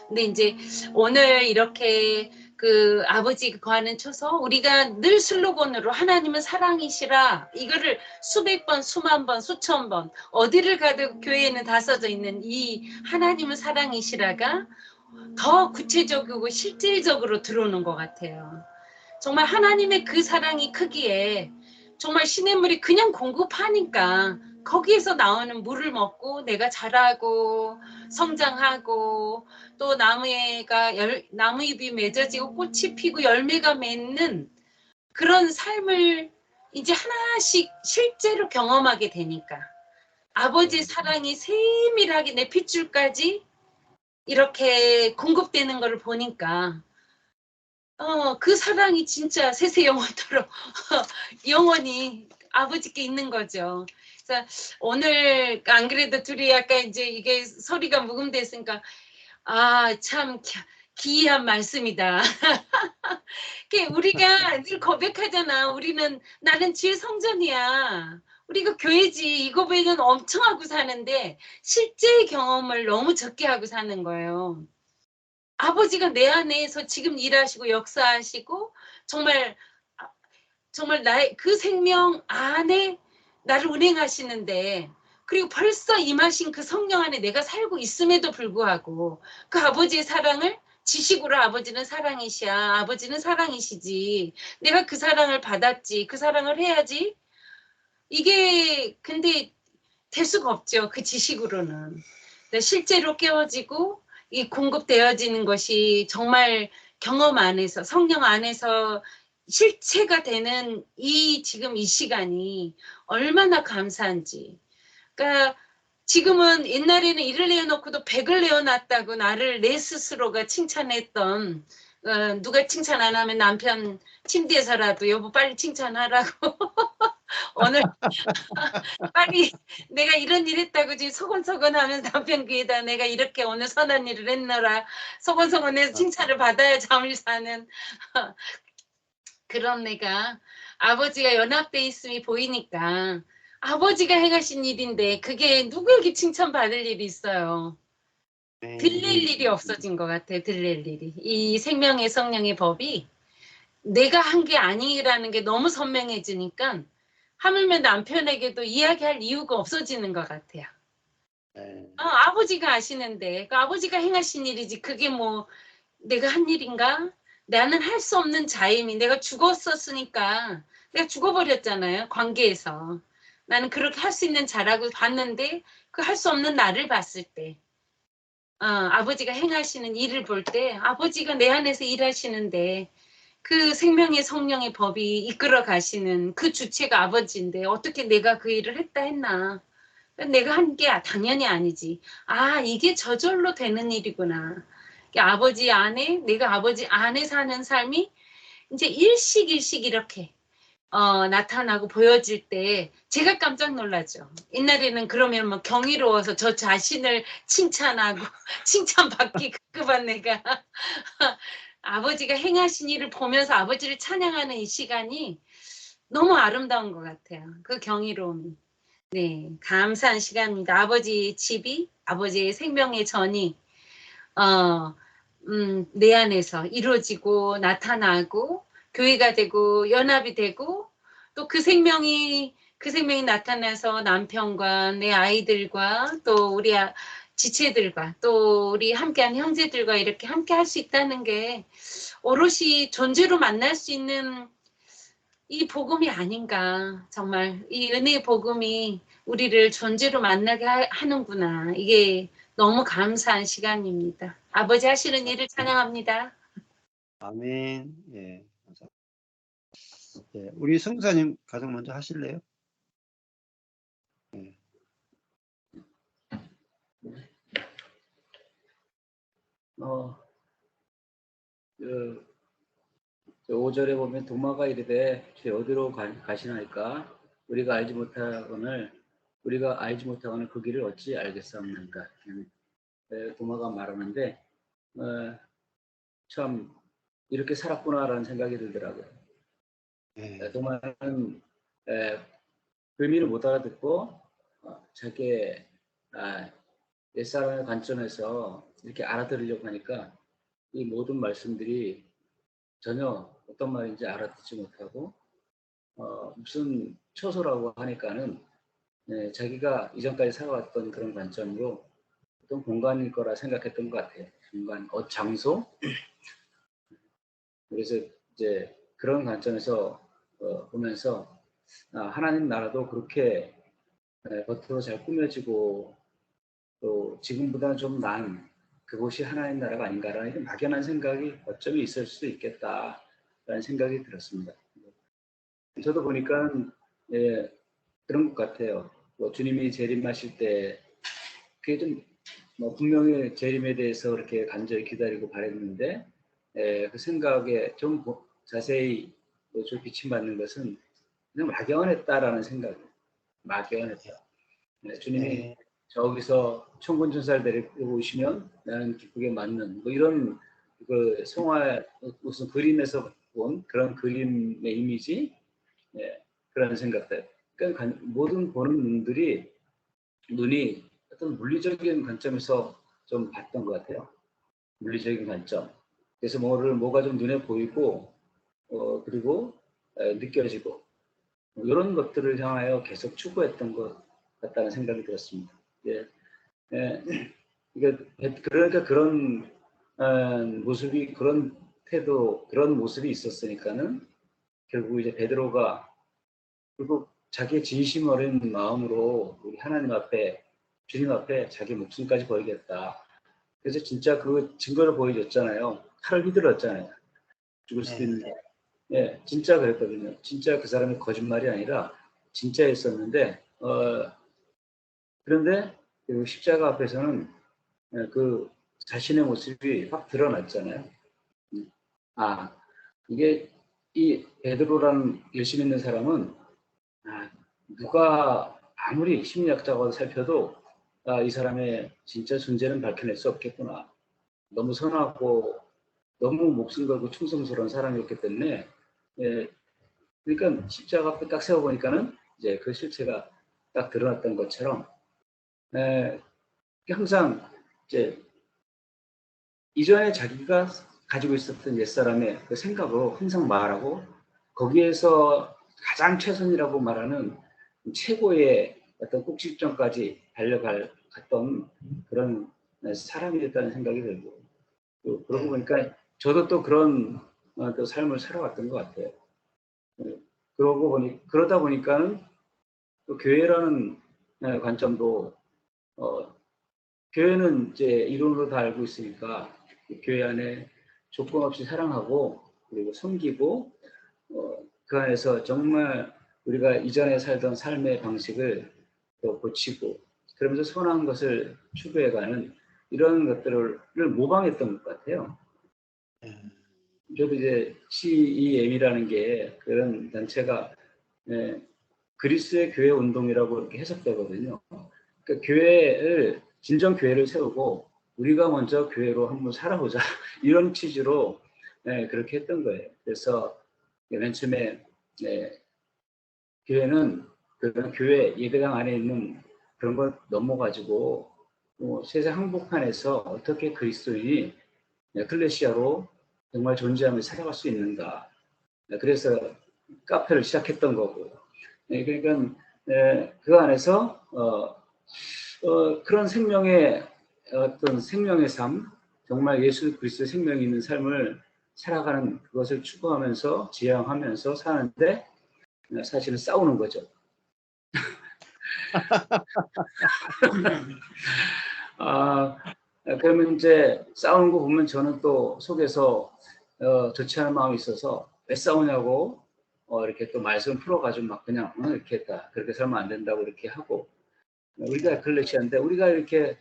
근데 이제 오늘 이렇게 그 아버지 거하는 초서 우리가 늘 슬로건으로 하나님은 사랑이시라 이거를 수백 번, 수만 번, 수천 번 어디를 가도 교회에는 다 써져 있는 이 하나님은 사랑이시라가 더 구체적이고 실질적으로 들어오는 것 같아요. 정말 하나님의 그 사랑이 크기에 정말 시냇물이 그냥 공급하니까 거기에서 나오는 물을 먹고 내가 자라고 성장하고 또 나무잎이 맺어지고 꽃이 피고 열매가 맺는 그런 삶을 이제 하나씩 실제로 경험하게 되니까 아버지의 사랑이 세밀하게 내 핏줄까지 이렇게 공급되는 것을 보니까 그 사랑이 진짜 세세 영원토록 영원히 아버지께 있는 거죠. 그래서 오늘 안 그래도 둘이 약간 이제 이게 소리가 묵음됐으니까 참 기이한 말씀이다. 우리가 늘 고백하잖아. 나는 주의 성전이야. 우리가 교회지. 이거 외에는 엄청 하고 사는데 실제 경험을 너무 적게 하고 사는 거예요. 아버지가 내 안에서 지금 일하시고 역사하시고 정말 나의 그 생명 안에 나를 운행하시는데 그리고 벌써 임하신 그 성령 안에 내가 살고 있음에도 불구하고 그 아버지의 사랑을 지식으로 아버지는 사랑이시야. 아버지는 사랑이시지. 내가 그 사랑을 받았지. 그 사랑을 해야지. 이게 근데 될 수가 없죠. 그 지식으로는. 실제로 깨어지고 이 공급되어지는 것이 정말 경험 안에서 성령 안에서 실체가 되는 지금 이 시간이 얼마나 감사한지. 그러니까 지금은 옛날에는 1을 내어놓고도 100을 내어놨다고 나를 내 스스로가 칭찬했던 누가 칭찬 안 하면 남편 침대에서라도 여보 빨리 칭찬하라고 오늘 빨리 내가 이런 일 했다고 지금 소곤소곤하면 남편 귀에다 내가 이렇게 오늘 선한 일을 했노라 소곤소곤해서 칭찬을 받아야 잠을 사는 그런 내가 아버지가 연합돼 있음이 보이니까 아버지가 행하신 일인데 그게 누구에게 칭찬받을 일이 있어요. 들릴 일이 없어진 것 같아. 들릴 일이. 이 생명의 성령의 법이 내가 한 게 아니라는 게 너무 선명해지니까 하물며 남편에게도 이야기할 이유가 없어지는 것 같아요. 아버지가 아시는데 그 아버지가 행하신 일이지 그게 뭐 내가 한 일인가? 나는 할 수 없는 자임이 내가 죽었었으니까 내가 죽어버렸잖아요. 관계에서. 나는 그렇게 할 수 있는 자라고 봤는데 그 할 수 없는 나를 봤을 때 아버지가 행하시는 일을 볼 때 아버지가 내 안에서 일하시는데 그 생명의 성령의 법이 이끌어 가시는 그 주체가 아버지인데 어떻게 내가 그 일을 했나. 내가 한 게 당연히 아니지. 이게 저절로 되는 일이구나. 아버지 안에 내가 아버지 안에 사는 삶이 이제 일씩 이렇게 나타나고 보여질 때 제가 깜짝 놀라죠. 옛날에는 그러면 뭐 경이로워서 저 자신을 칭찬하고 칭찬받기 급급한 내가 아버지가 행하신 일을 보면서 아버지를 찬양하는 이 시간이 너무 아름다운 것 같아요. 그 경이로움이. 네, 감사한 시간입니다. 아버지 집이 아버지의 생명의 전이 내 안에서 이루어지고 나타나고 교회가 되고 연합이 되고 또 그 생명이 나타나서 남편과 내 아이들과 또 우리 지체들과 또 우리 함께한 형제들과 이렇게 함께 할 수 있다는 게 오롯이 존재로 만날 수 있는 이 복음이 아닌가. 정말 이 은혜의 복음이 우리를 존재로 만나게 하는구나. 이게 너무 감사한 시간입니다. 아버지 하시는 일을 찬양합니다. 아멘. 예, 감사합니다. 예, 우리 성사님 가장 먼저 하실래요? 예. 5절에 보면 도마가 이르되 주 어디로 가시나이까 우리가 알지 못하거늘 그 길을 어찌 알겠사옵나이까. 도마가 말하는데 참 이렇게 살았구나라는 생각이 들더라고요. 도마는 의미를 못 알아듣고 자기의 옛사람의 관점에서 이렇게 알아들으려고 하니까 이 모든 말씀들이 전혀 어떤 말인지 알아듣지 못하고 무슨 처소라고 하니까는 자기가 이전까지 살아왔던 그런 관점으로 어떤 공간일 거라 생각했던 것 같아요. 공간, 장소. 그래서 이제 그런 관점에서 보면서 하나님 나라도 그렇게 겉으로 잘 꾸며지고 또 지금보다는 좀 나은 그곳이 하나님 나라가 아닌가라는 이런 막연한 생각이 어쩌면 있을 수도 있겠다라는 생각이 들었습니다. 저도 보니까 그런 것 같아요. 뭐 주님이 재림하실 때 그게 좀 뭐 분명히 재림에 대해서 그렇게 간절히 기다리고 바랬는데 그 생각에 좀 자세히 좀 비침받는 것은 그냥 막연했다라는 생각, 막연했다. 주님이 네. 저기서 천군 천사를 데리고 오시면 나는 기쁘게 맞는 뭐 이런 그 성화 무슨 그림에서 본 그런 그림의 이미지 그런 생각들. 그러니까 모든 보는 눈이 어떤 물리적인 관점에서 좀 봤던 것 같아요. 물리적인 관점. 그래서 뭐가 좀 눈에 보이고 그리고 느껴지고 이런 것들을 향하여 계속 추구했던 것 같다는 생각이 들었습니다. 예. 그러니까 그런 모습이 그런 태도 그런 모습이 있었으니까는 결국 이제 베드로가 결국 자기의 진심 어린 마음으로 우리 하나님 앞에 주님 앞에 자기 목숨까지 걸겠다. 그래서 진짜 그 증거를 보여줬잖아요. 칼을 휘둘렀잖아요. 죽을 수도 있는데. 예, 진짜 그랬거든요. 진짜 그 사람이 거짓말이 아니라 진짜였었는데 그런데 그 십자가 앞에서는 그 자신의 모습이 확 드러났잖아요. 이게 이 베드로라는 열심히 있는 사람은 누가 아무리 심리학자가 살펴도 이 사람의 진짜 존재는 밝혀낼 수 없겠구나. 너무 선하고 너무 목숨 걸고 충성스러운 사람이었기 때문에 그러니까 십자가 앞에 딱 세워보니까는 이제 그 실체가 딱 드러났던 것처럼 항상 이제 이전에 자기가 가지고 있었던 옛사람의 그 생각으로 항상 말하고 거기에서 가장 최선이라고 말하는 최고의 어떤 꼭지점까지 달려갔던 그런 사람이었다는 생각이 들고 그러고 보니까 저도 또 그런 또 삶을 살아왔던 것 같아요. 그러다 보니까는 또 교회라는 관점도 교회는 이제 이론으로 다 알고 있으니까 교회 안에 조건 없이 사랑하고 그리고 섬기고 그 안에서 정말 우리가 이전에 살던 삶의 방식을 또 고치고 그러면서 선한 것을 추구해가는 이런 것들을 모방했던 것 같아요. 저도 이제 CEM이라는 게 그런 단체가 그리스의 교회 운동이라고 이렇게 해석되거든요. 그러니까 진정 교회를 세우고 우리가 먼저 교회로 한번 살아보자 이런 취지로 그렇게 했던 거예요. 그래서 맨 처음에 교회는 그런 교회 예배당 안에 있는 그런 걸 넘어가지고 세상 한복판에서 어떻게 그리스도인이 에클레시아로 정말 존재하며 살아갈 수 있는가. 그래서 카페를 시작했던 거고. 그러니까 그 안에서 그런 생명의 어떤 생명의 삶, 정말 예수 그리스도의 생명이 있는 삶을 살아가는 그것을 추구하면서 지향하면서 사는데 사실은 싸우는 거죠. 그러면 이제 싸우는 거 보면 저는 또 속에서 좋지 않은 마음이 있어서 왜 싸우냐고 이렇게 또 말씀을 풀어가지고 막 그냥 이렇게 했다. 그렇게 살면 안 된다고 이렇게 하고 우리가 에클레시아인데 우리가 이렇게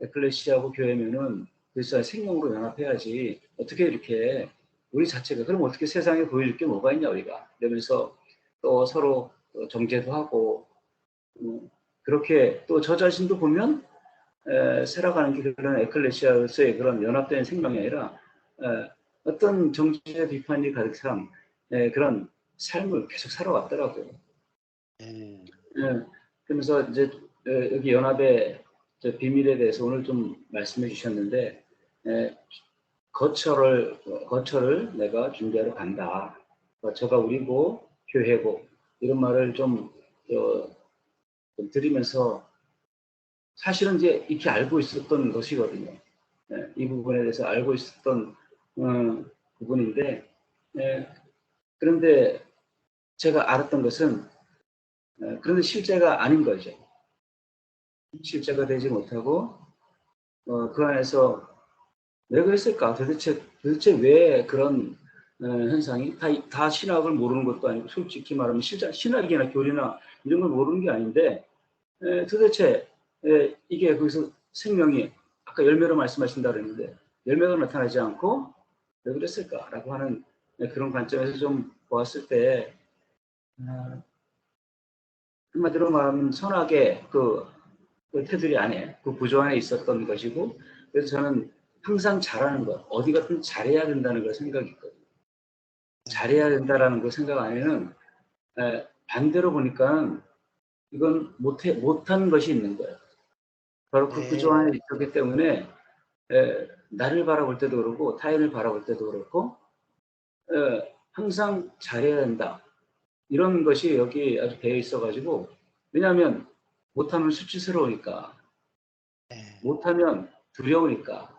에클레시아하고 교회면은 그리스도의 생명으로 연합해야지 어떻게 이렇게 우리 자체가 그럼 어떻게 세상에 보여줄 게 뭐가 있냐 우리가 이러면서 또 서로 정죄도 하고 그렇게 또 저 자신도 보면 살아가는 게 그런 에클레시아로서의 그런 연합된 생명이 아니라 어떤 정죄 비판이 가득 찬 그런 삶을 계속 살아왔더라고요. 그러면서 이제 여기 연합의 비밀에 대해서 오늘 좀 말씀해 주셨는데 거처를 내가 준비하러 간다. 거처가 우리고 교회고 이런 말을 좀 드리면서 사실은 이제 이렇게 알고 있었던 것이거든요. 이 부분에 대해서 알고 있었던 부분인데 그런데 제가 알았던 것은 그런데 실제가 아닌 거죠. 실제가 되지 못하고 그 안에서 왜 그랬을까? 도대체 왜 그런 현상이 다 신학을 모르는 것도 아니고 솔직히 말하면 신학이나 교리나 이런 걸 모르는 게 아닌데 도대체 이게 거기서 생명이 아까 열매로 말씀하신다 그랬는데 열매가 나타나지 않고 왜 그랬을까라고 하는 그런 관점에서 좀 보았을 때 한마디로 말하면 선악의 그 테두리 안에 그 구조 안에 있었던 것이고 그래서 저는 항상 잘하는 것 어디 가든 잘해야 된다는 걸 생각이 있거든요. 잘해야 된다라는 그 생각 안에는 반대로 보니까 이건 못한 것이 있는 거예요. 바로 그 구조 안에 있었기 때문에 나를 바라볼 때도 그렇고 타인을 바라볼 때도 그렇고 항상 잘해야 된다. 이런 것이 여기 아주 배어 있어가지고 왜냐하면 못하면 수치스러우니까 못하면 두려우니까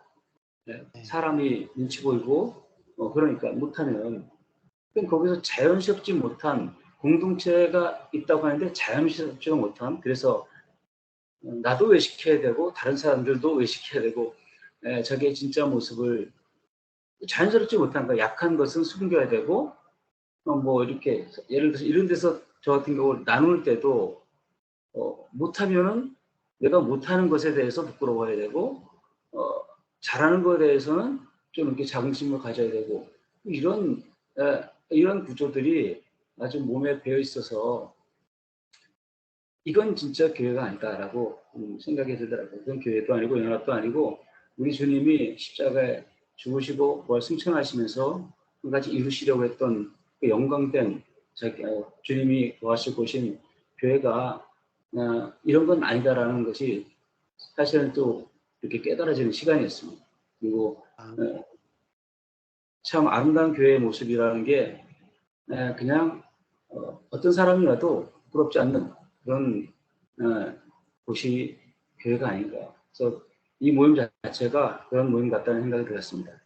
사람이 눈치 보이고 그러니까 못하면 그럼 거기서 자연스럽지 못한 공동체가 있다고 하는데 자연스럽지가 못한 그래서 나도 외식해야 되고 다른 사람들도 외식해야 되고 자기의 진짜 모습을 자연스럽지 못한 거 약한 것은 숨겨야 되고 뭐 이렇게 예를 들어서 이런 데서 저 같은 경우 나눌 때도 못하면은 내가 못하는 것에 대해서 부끄러워해야 되고 잘하는 것에 대해서는 좀 이렇게 자긍심을 가져야 되고 이런 구조들이 아주 몸에 배어 있어서 이건 진짜 교회가 아니다라고 생각이 들더라고요. 그건 교회도 아니고 연합도 아니고 우리 주님이 십자가에 죽으시고 부활 승천하시면서 한 가지 이루시려고 했던 그 영광된 주님이 구하시고 오신 교회가 이런 건 아니다라는 것이 사실은 또 이렇게 깨달아지는 시간이었습니다. 그리고 참 아름다운 교회의 모습이라는 게 그냥 어떤 사람이라도 부럽지 않는 그런 곳이 교회가 아닌가. 그래서 이 모임 자체가 그런 모임 같다는 생각이 들었습니다.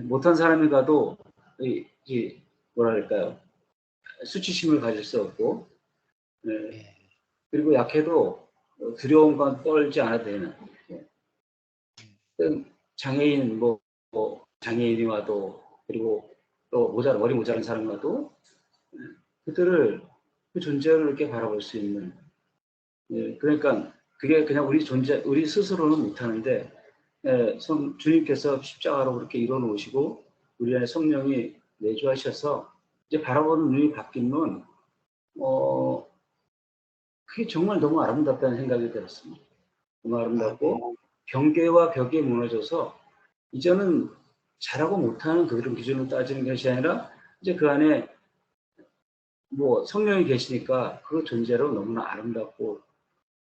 못한 사람이 가도 뭐랄까요 수치심을 가질 수 없고 그리고 약해도 두려움과 떨지 않아도 되는 장애인 뭐 장애인이 와도 그리고 또 머리 모자란 사람이 와도 그들을 그 존재를 이렇게 바라볼 수 있는 그러니까 그게 그냥 우리 스스로는 못하는데 주님께서 십자가로 그렇게 이뤄놓으시고 우리 안에 성령이 내주하셔서 이제 바라보는 눈이 바뀌면 그게 정말 너무 아름답다는 생각이 들었습니다. 너무 아름답고 경계와 벽이 무너져서 이제는 잘하고 못하는 그런 기준으로 따지는 것이 아니라 이제 그 안에 뭐 성령이 계시니까 그 존재로 너무나 아름답고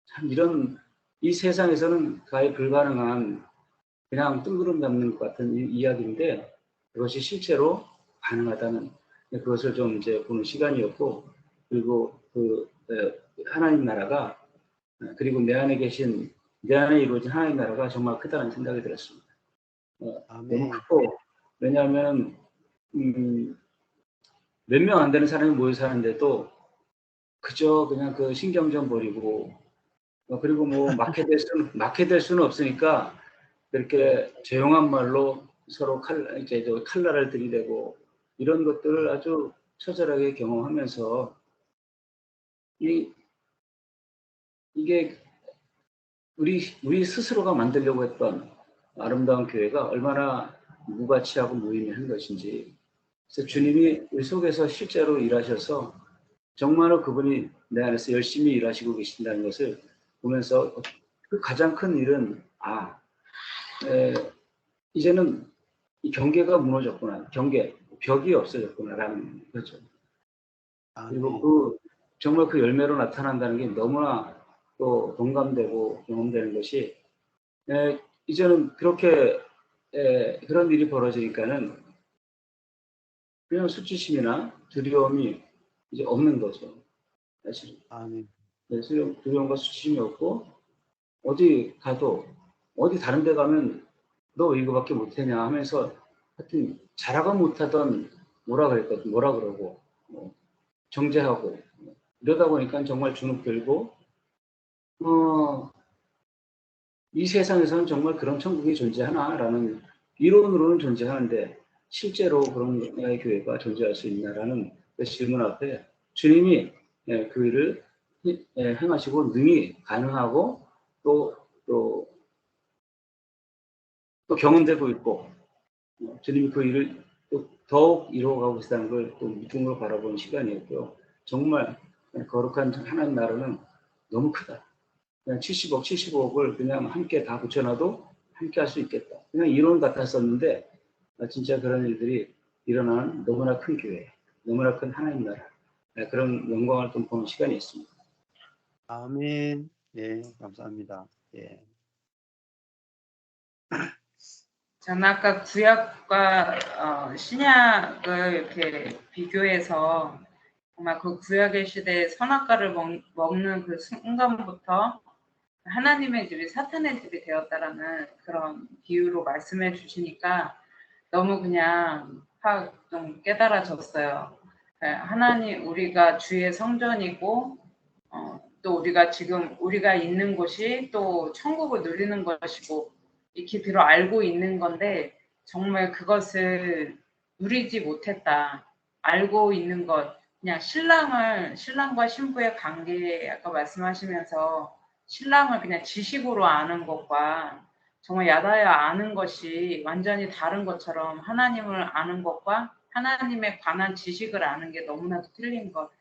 참 이런 이 세상에서는 가히 불가능한 그냥 뜬구름 잡는 것 같은 이야기인데 그것이 실제로 가능하다는 그것을 좀 이제 보는 시간이었고 그리고 그 하나님 나라가 그리고 내 안에 이루어진 하나님 나라가 정말 크다는 생각이 들었습니다. 너무 크고 왜냐하면 몇 명 안 되는 사람이 모여 사는데도 그저 그냥 그 신경전 버리고 그리고 뭐 막게 될 수는 없으니까 그렇게 조용한 말로 서로 칼날을 들이대고 이런 것들을 아주 처절하게 경험하면서 이게 우리 스스로가 만들려고 했던 아름다운 교회가 얼마나 무가치하고 무의미한 것인지 그래서 주님이 우리 속에서 실제로 일하셔서 정말로 그분이 내 안에서 열심히 일하시고 계신다는 것을 보면서 그 가장 큰 일은 이제는 이 경계가 무너졌구나. 벽이 없어졌구나라는 거죠. 그리고 정말 그 열매로 나타난다는 게 너무나 또 동감되고 경험되는 것이 이제는 그렇게 그런 일이 벌어지니까는 그냥 수치심이나 두려움이 이제 없는 거죠. 사실은. 두려움과 수치심이 없고 어디 다른 데 가면 너 왜 이거밖에 못하냐 하면서 하여튼 잘하고 못하던 뭐라 그러고 정죄하고 이러다 보니까 정말 주눅들고 이 세상에서는 정말 그런 천국이 존재하나라는 이론으로는 존재하는데 실제로 그런 교회가 존재할 수 있나라는 그 질문 앞에 주님이 그 일을 행하시고 능히 가능하고 또 경험되고 있고 주님이 그 일을 또 더욱 이루어가고 있다는 걸 또 믿음으로 바라보는 시간이었고요. 정말 거룩한 하나님 나라는 너무 크다. 그냥 70억, 75억을 그냥 함께 다 붙여놔도 함께 할 수 있겠다. 그냥 이론 같았었는데 진짜 그런 일들이 일어나는 너무나 큰 교회, 너무나 큰 하나님 나라 그런 영광을 좀 보는 시간이 있습니다. 아멘. 예, 감사합니다. 예. 저는 아까 구약과 신약을 이렇게 비교해서 정말 그 구약의 시대에 선악과를 먹는 그 순간부터 하나님의 집이 사탄의 집이 되었다라는 그런 비유로 말씀해 주시니까 너무 그냥 확 좀 깨달아졌어요. 하나님, 우리가 주의 성전이고 또 우리가 지금 우리가 있는 곳이 또 천국을 누리는 것이고 익히 들어 알고 있는 건데 정말 그것을 누리지 못했다. 알고 있는 것, 그냥 신랑과 신부의 관계 아까 말씀하시면서 신랑을 그냥 지식으로 아는 것과 정말 야다야 아는 것이 완전히 다른 것처럼 하나님을 아는 것과 하나님에 관한 지식을 아는 게 너무나도 틀린 것.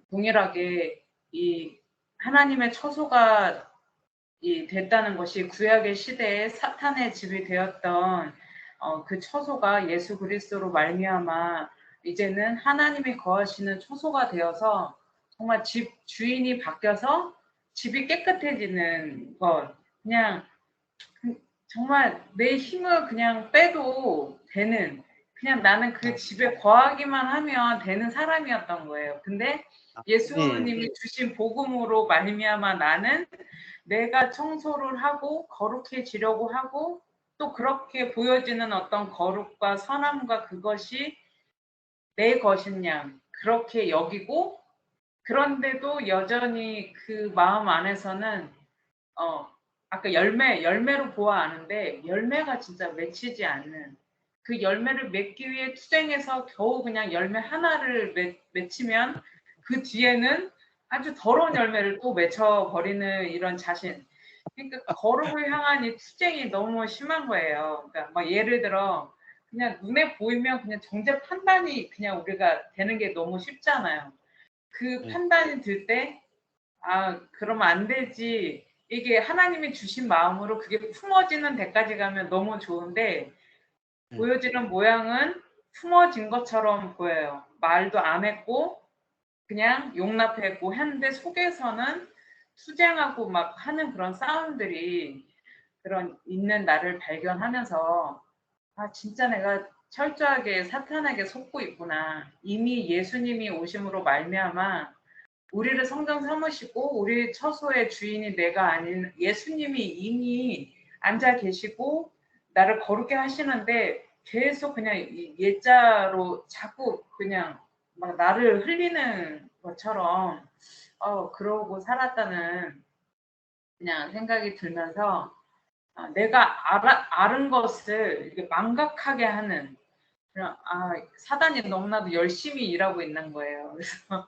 동일하게 이 하나님의 처소가 됐다는 것이 구약의 시대에 사탄의 집이 되었던 그 처소가 예수 그리스도로 말미암아 이제는 하나님이 거하시는 처소가 되어서 정말 집 주인이 바뀌어서 집이 깨끗해지는 것. 그냥 정말 내 힘을 그냥 빼도 되는, 그냥 나는 그 집에 거하기만 하면 되는 사람이었던 거예요. 근데 예수님이 주신 복음으로 말미암아 나는 내가 청소를 하고 거룩해지려고 하고 또 그렇게 보여지는 어떤 거룩과 선함과 그것이 내 것인 양 그렇게 여기고, 그런데도 여전히 그 마음 안에서는 아까 열매로 보아하는데 열매가 진짜 맺히지 않는, 그 열매를 맺기 위해 투쟁해서 겨우 그냥 열매 하나를 맺히면 그 뒤에는 아주 더러운 열매를 또 맺혀버리는 이런 자신. 그러니까 거룩을 향한 이 투쟁이 너무 심한 거예요. 그러니까 막 예를 들어 그냥 눈에 보이면 그냥 정죄 판단이 그냥 우리가 되는 게 너무 쉽잖아요. 그 판단이 들 때 그러면 안 되지. 이게 하나님이 주신 마음으로 그게 품어지는 데까지 가면 너무 좋은데 보여지는 모양은 품어진 것처럼 보여요. 말도 안 했고 그냥 용납했고 했는데 속에서는 투쟁하고 막 하는 그런 싸움들이 그런 있는 나를 발견하면서 진짜 내가 철저하게 사탄에게 속고 있구나. 이미 예수님이 오심으로 말미암아 우리를 성전 삼으시고 우리 처소의 주인이 내가 아닌 예수님이 이미 앉아 계시고 나를 거룩게 하시는데 계속 그냥 예자로 자꾸 그냥 막 나를 흘리는 것처럼 그러고 살았다는 그냥 생각이 들면서 내가 아는 것을 이렇게 망각하게 하는 그냥 사단이 너무나도 열심히 일하고 있는 거예요. 그래서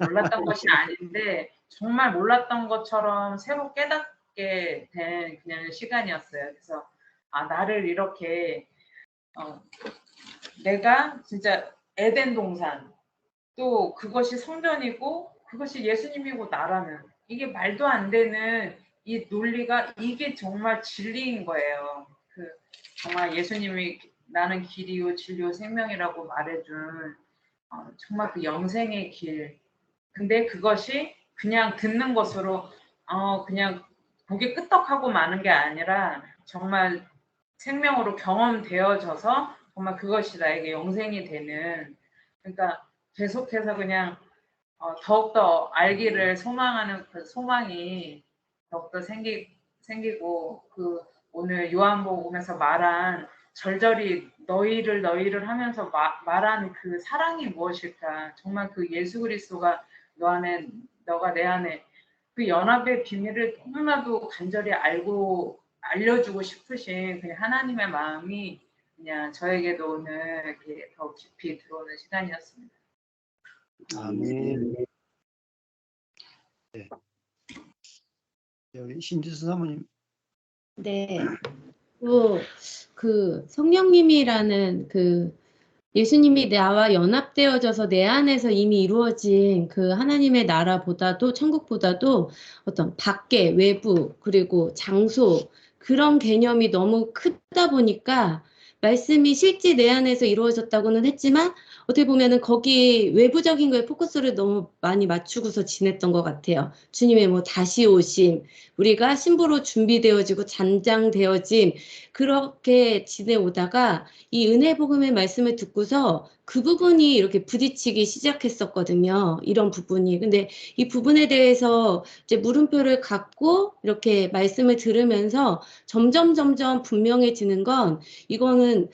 몰랐던 것이 아닌데 정말 몰랐던 것처럼 새로 깨닫게 된 그냥 시간이었어요. 그래서 나를 이렇게 내가 진짜 에덴 동산 또 그것이 성전이고 그것이 예수님이고 나라는 이게 말도 안 되는 이 논리가 이게 정말 진리인 거예요. 그 정말 예수님이 나는 길이요 진리요 생명이라고 말해준 정말 그 영생의 길. 근데 그것이 그냥 듣는 것으로 그냥 고개 끄덕하고 마는 게 아니라 정말 생명으로 경험되어져서 정말 그것이 나에게 영생이 되는, 그러니까 계속해서 그냥 더욱더 알기를 소망하는 그 소망이 더욱더 생기고 그 오늘 요한복음에서 말한 절절히 너희를 하면서 말한 그 사랑이 무엇일까. 정말 그 예수 그리스도가 너가 내 안에 그 연합의 비밀을 너무나도 간절히 알려주고 싶으신 그냥 하나님의 마음이 그냥 저에게도 오늘 이렇게 더 깊이 들어오는 시간이었습니다. 아멘. 네. 여기 신지수 사모님. 네. 그 성령님이라는 그 예수님이 나와 연합되어져서 내 안에서 이미 이루어진 그 하나님의 나라보다도 천국보다도 어떤 밖에 외부 그리고 장소 그런 개념이 너무 크다 보니까 말씀이 실제 내 안에서 이루어졌다고는 했지만 어떻게 보면은 거기 외부적인 거에 포커스를 너무 많이 맞추고서 지냈던 것 같아요. 주님의 뭐 다시 오심, 우리가 신부로 준비되어지고 잔장되어짐 그렇게 지내오다가 이 은혜 복음의 말씀을 듣고서 그 부분이 이렇게 부딪히기 시작했었거든요. 이런 부분이. 근데 이 부분에 대해서 이제 물음표를 갖고 이렇게 말씀을 들으면서 점점 분명해지는 건 이거는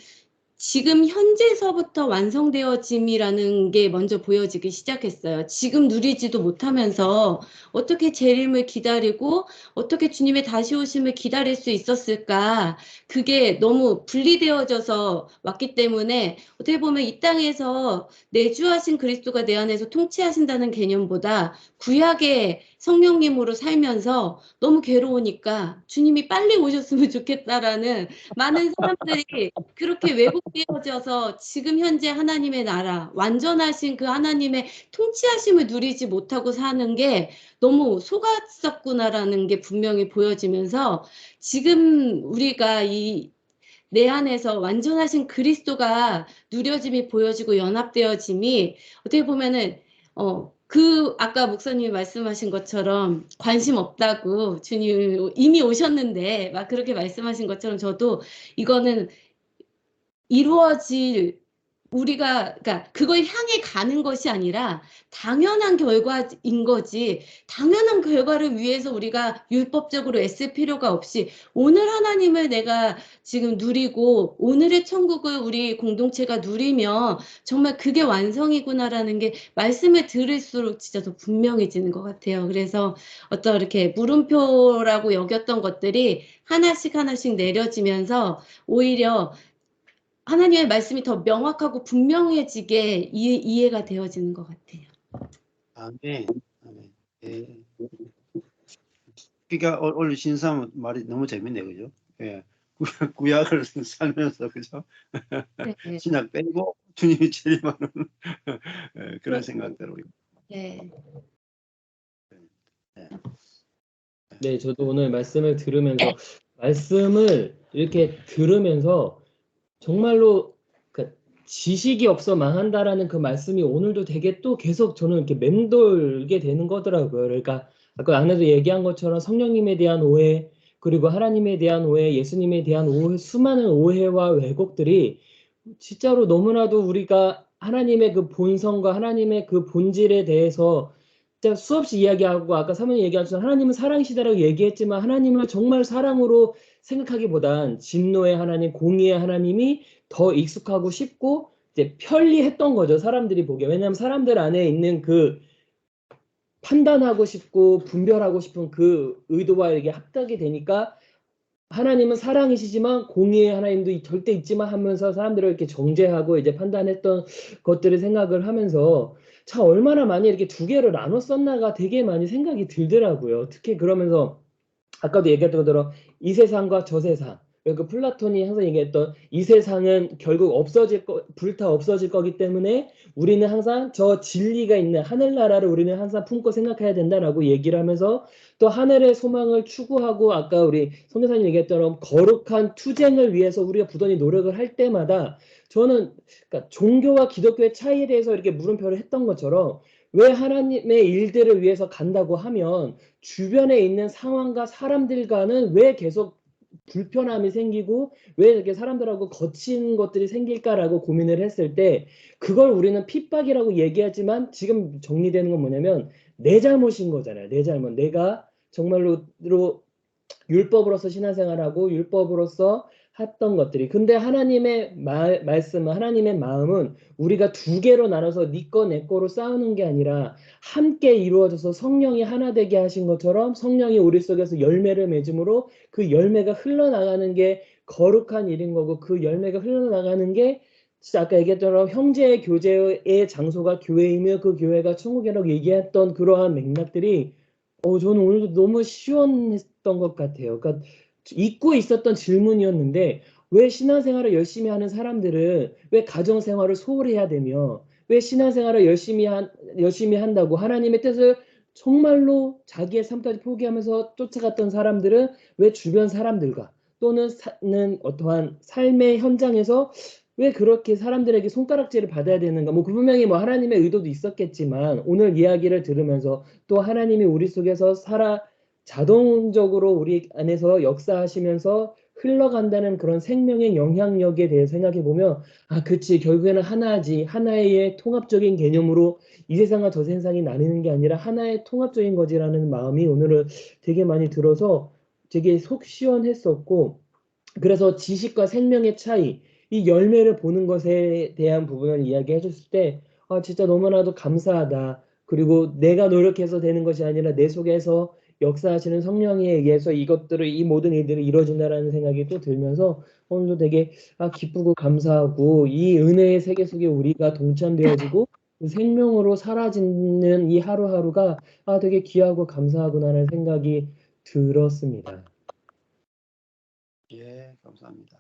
지금 현재서부터 완성되어짐이라는 게 먼저 보여지기 시작했어요. 지금 누리지도 못하면서 어떻게 재림을 기다리고 어떻게 주님의 다시 오심을 기다릴 수 있었을까? 그게 너무 분리되어져서 왔기 때문에 어떻게 보면 이 땅에서 내주하신 그리스도가 내 안에서 통치하신다는 개념보다 구약의 성령님으로 살면서 너무 괴로우니까 주님이 빨리 오셨으면 좋겠다라는 많은 사람들이 그렇게 왜곡되어져서 지금 현재 하나님의 나라, 완전하신 그 하나님의 통치하심을 누리지 못하고 사는 게 너무 속았었구나라는 게 분명히 보여지면서 지금 우리가 내 안에서 완전하신 그리스도가 누려짐이 보여지고 연합되어짐이 어떻게 보면은 아까 목사님이 말씀하신 것처럼 관심 없다고 주님 이미 오셨는데 막 그렇게 말씀하신 것처럼 저도 이거는 이루어질 우리가 그러니까 그걸 향해 가는 것이 아니라 당연한 결과인 거지 당연한 결과를 위해서 우리가 율법적으로 애쓸 필요가 없이 오늘 하나님을 내가 지금 누리고 오늘의 천국을 우리 공동체가 누리면 정말 그게 완성이구나라는 게 말씀을 들을수록 진짜 더 분명해지는 것 같아요. 그래서 어떤 이렇게 물음표라고 여겼던 것들이 하나씩 내려지면서 오히려 하나님의 말씀이 더 명확하고 분명해지게 이해가 되어지는 것 같아요. 아멘. 아멘. 예. 그러니까 오늘 신사모 말이 너무 재밌네요, 그죠? 예. 구약을 살면서 그죠? 네. 신약 빼고 주님이 재림하는 그런 생각대로. 네. 네, 저도 오늘 말씀을 들으면서 말씀을 이렇게 들으면서 정말로 그러니까 지식이 없어 망한다라는 그 말씀이 오늘도 되게 또 계속 저는 이렇게 맴돌게 되는 거더라고요. 그러니까 아까 안에도 얘기한 것처럼 성령님에 대한 오해, 그리고 하나님에 대한 오해, 예수님에 대한 오해, 수많은 오해와 왜곡들이 진짜로 너무나도 우리가 하나님의 그 본성과 하나님의 그 본질에 대해서 진짜 수없이 이야기하고 아까 사모님 얘기하셨던 하나님은 사랑이시다라고 얘기했지만 하나님을 정말 사랑으로 생각하기보단 진노의 하나님, 공의의 하나님이 더 익숙하고 쉽고 이제 편리했던 거죠. 사람들이 보기에. 왜냐하면 사람들 안에 있는 그 판단하고 싶고 분별하고 싶은 그 의도와 이게 합작이 되니까 하나님은 사랑이시지만 공의의 하나님도 절대 있지만 하면서 사람들을 이렇게 정죄하고 이제 판단했던 것들을 생각을 하면서 참 얼마나 많이 이렇게 두 개를 나눠 썼나가 되게 많이 생각이 들더라고요. 특히 그러면서 아까도 얘기했던 것처럼 이 세상과 저 세상, 그 플라톤이 항상 얘기했던 이 세상은 결국 불타 없어질 거기 때문에 우리는 항상 저 진리가 있는 하늘나라를 우리는 항상 품고 생각해야 된다라고 얘기를 하면서 또 하늘의 소망을 추구하고 아까 우리 선교사님 얘기했던 거룩한 투쟁을 위해서 우리가 부단히 노력을 할 때마다 저는 그러니까 종교와 기독교의 차이에 대해서 이렇게 물음표를 했던 것처럼 왜 하나님의 일들을 위해서 간다고 하면 주변에 있는 상황과 사람들과는 왜 계속 불편함이 생기고 왜 이렇게 사람들하고 거친 것들이 생길까라고 고민을 했을 때 그걸 우리는 핍박이라고 얘기하지만 지금 정리되는 건 뭐냐면 내 잘못인 거잖아요. 내 잘못. 내가 정말로 율법으로서 신앙생활하고 율법으로서 했던 것들이. 근데 하나님의 말씀은, 하나님의 마음은 우리가 두 개로 나눠서 네 거 내 거로 싸우는 게 아니라 함께 이루어져서 성령이 하나 되게 하신 것처럼 성령이 우리 속에서 열매를 맺음으로 그 열매가 흘러나가는 게 거룩한 일인 거고, 그 열매가 흘러나가는 게 진짜 아까 얘기했던 형제의 교제의 장소가 교회이며 그 교회가 천국이라고 얘기했던 그러한 맥락들이 저는 오늘도 너무 시원했던 것 같아요. 그러니까 잊고 있었던 질문이었는데, 왜 신앙생활을 열심히 하는 사람들은 왜 가정생활을 소홀히 해야 되며, 왜 신앙생활을 열심히 한다고 하나님의 뜻을 정말로 자기의 삶까지 포기하면서 쫓아갔던 사람들은 왜 주변 사람들과 또는 어떠한 삶의 현장에서 왜 그렇게 사람들에게 손가락질을 받아야 되는가? 뭐 분명히 뭐 하나님의 의도도 있었겠지만, 오늘 이야기를 들으면서 또 하나님이 우리 속에서 자동적으로 우리 안에서 역사하시면서 흘러간다는 그런 생명의 영향력에 대해 생각해 보면, 그치, 결국에는 하나지, 하나의 통합적인 개념으로 이 세상과 저 세상이 나뉘는 게 아니라 하나의 통합적인 거지라는 마음이 오늘은 되게 많이 들어서 되게 속 시원했었고, 그래서 지식과 생명의 차이, 이 열매를 보는 것에 대한 부분을 이야기해 줬을 때, 진짜 너무나도 감사하다. 그리고 내가 노력해서 되는 것이 아니라 내 속에서 역사하시는 성령에 의해서 이 모든 일들이 이루어진다라는 생각이 또 들면서 오늘도 되게 기쁘고 감사하고, 이 은혜의 세계 속에 우리가 동참되어지고 생명으로 사라지는 이 하루하루가 되게 귀하고 감사하구나라는 생각이 들었습니다. 예, 감사합니다.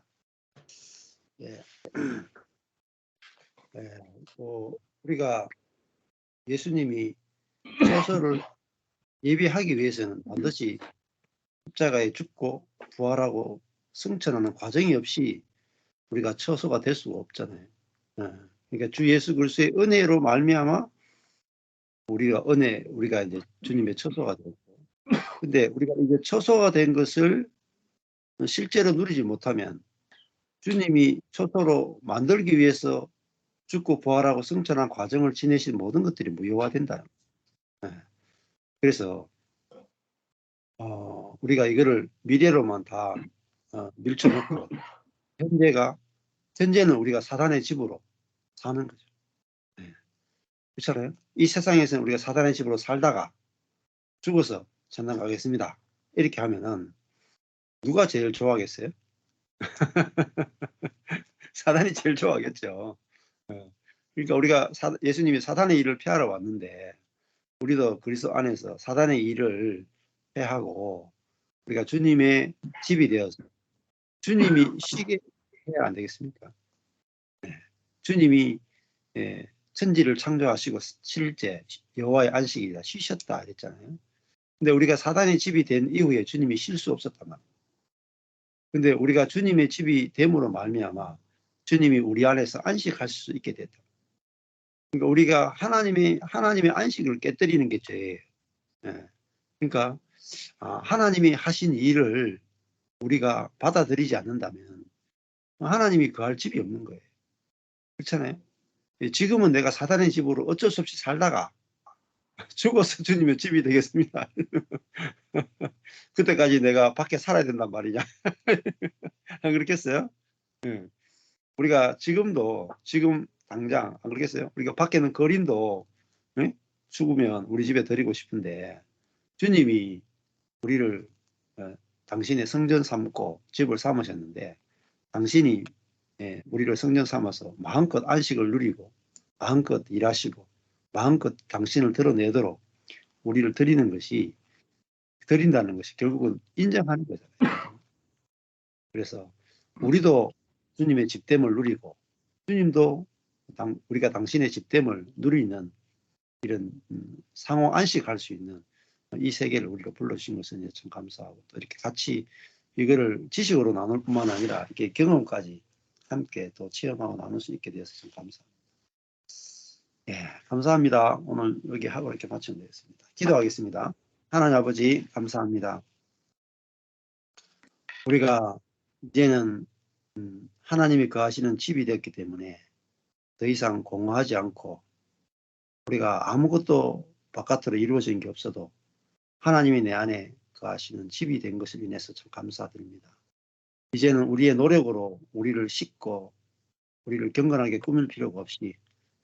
예. 예, 우리가 예수님이 처소를 예비하기 위해서는 반드시 십자가에 죽고 부활하고 승천하는 과정이 없이 우리가 처소가 될 수가 없잖아요. 그러니까 주 예수 그리스도의 은혜로 말미암아 우리가 이제 주님의 처소가 되고, 근데 우리가 이제 처소가 된 것을 실제로 누리지 못하면 주님이 처소로 만들기 위해서 죽고 부활하고 승천한 과정을 지내신 모든 것들이 무효화된다. 그래서 우리가 이거를 미래로만 다 밀쳐놓고 현재는 우리가 사단의 집으로 사는 거죠. 그렇잖아요. 이 세상에서는 우리가 사단의 집으로 살다가 죽어서 천당 가겠습니다. 이렇게 하면은 누가 제일 좋아하겠어요? 사단이 제일 좋아하겠죠. 그러니까 우리가 예수님이 사단의 일을 폐하러 왔는데, 우리도 그리스도 안에서 사단의 일을 폐하고 우리가 주님의 집이 되어서 주님이 쉬게 해야 안 되겠습니까? 주님이 천지를 창조하시고 실제 여호와의 안식일이다 쉬셨다 그랬잖아요. 근데 우리가 사단의 집이 된 이후에 주님이 쉴 수 없었단 말이에요. 근데 우리가 주님의 집이 됨으로 말미암아 주님이 우리 안에서 안식할 수 있게 됐다. 그러니까 우리가 하나님의 안식을 깨뜨리는 게 죄예요. 그러니까 하나님이 하신 일을 우리가 받아들이지 않는다면 하나님이 거할 집이 없는 거예요. 그렇잖아요. 지금은 내가 사단의 집으로 어쩔 수 없이 살다가 죽어서 주님의 집이 되겠습니다. 그때까지 내가 밖에 살아야 된단 말이냐. 안 그렇겠어요? 우리가 지금 당장 안 그렇겠어요? 우리가 밖에는 거린도 죽으면 우리 집에 데리고 싶은데, 주님이 우리를 당신의 성전 삼고 집을 삼으셨는데, 당신이 우리를 성전 삼아서 마음껏 안식을 누리고 마음껏 일하시고 마음껏 당신을 드러내도록 우리를 드린다는 것이 결국은 인정하는 거잖아요. 그래서 우리도 주님의 집됨을 누리고 주님도 우리가 당신의 집됨을 누리는 이런 상호 안식할 수 있는 이 세계를 우리가 불러주신 것은 참 감사하고, 또 이렇게 같이 이거를 지식으로 나눌 뿐만 아니라 이렇게 경험까지 함께 또 체험하고 나눌 수 있게 되어서 참 감사합니다. 예, 감사합니다. 오늘 여기 하고 이렇게 마치면 되겠습니다. 기도하겠습니다. 하나님 아버지 감사합니다. 우리가 이제는 하나님이 거하시는 집이 됐기 때문에 더 이상 공허하지 않고, 우리가 아무것도 바깥으로 이루어진 게 없어도 하나님이 내 안에 거하시는 집이 된 것을 인해서 참 감사드립니다. 이제는 우리의 노력으로 우리를 씻고 우리를 경건하게 꾸밀 필요가 없이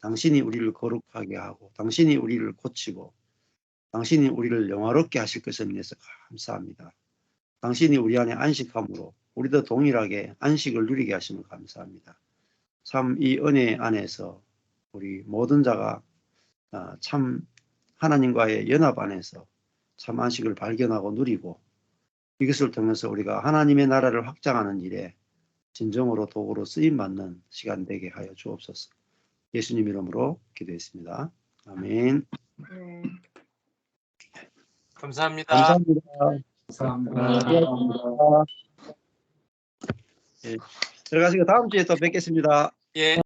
당신이 우리를 거룩하게 하고 당신이 우리를 고치고 당신이 우리를 영화롭게 하실 것을 믿어서 감사합니다. 당신이 우리 안에 안식함으로 우리도 동일하게 안식을 누리게 하심을 감사합니다. 참 이 은혜 안에서 우리 모든 자가 참 하나님과의 연합 안에서 참 안식을 발견하고 누리고 이것을 통해서 우리가 하나님의 나라를 확장하는 일에 진정으로 도구로 쓰임받는 시간 되게 하여 주옵소서. 예수님 이름으로 기도했습니다. 아멘. 네. 감사합니다. 감사합니다. 감사합니다. 예, 들어가시고 다음 주에 또 뵙겠습니다. 예.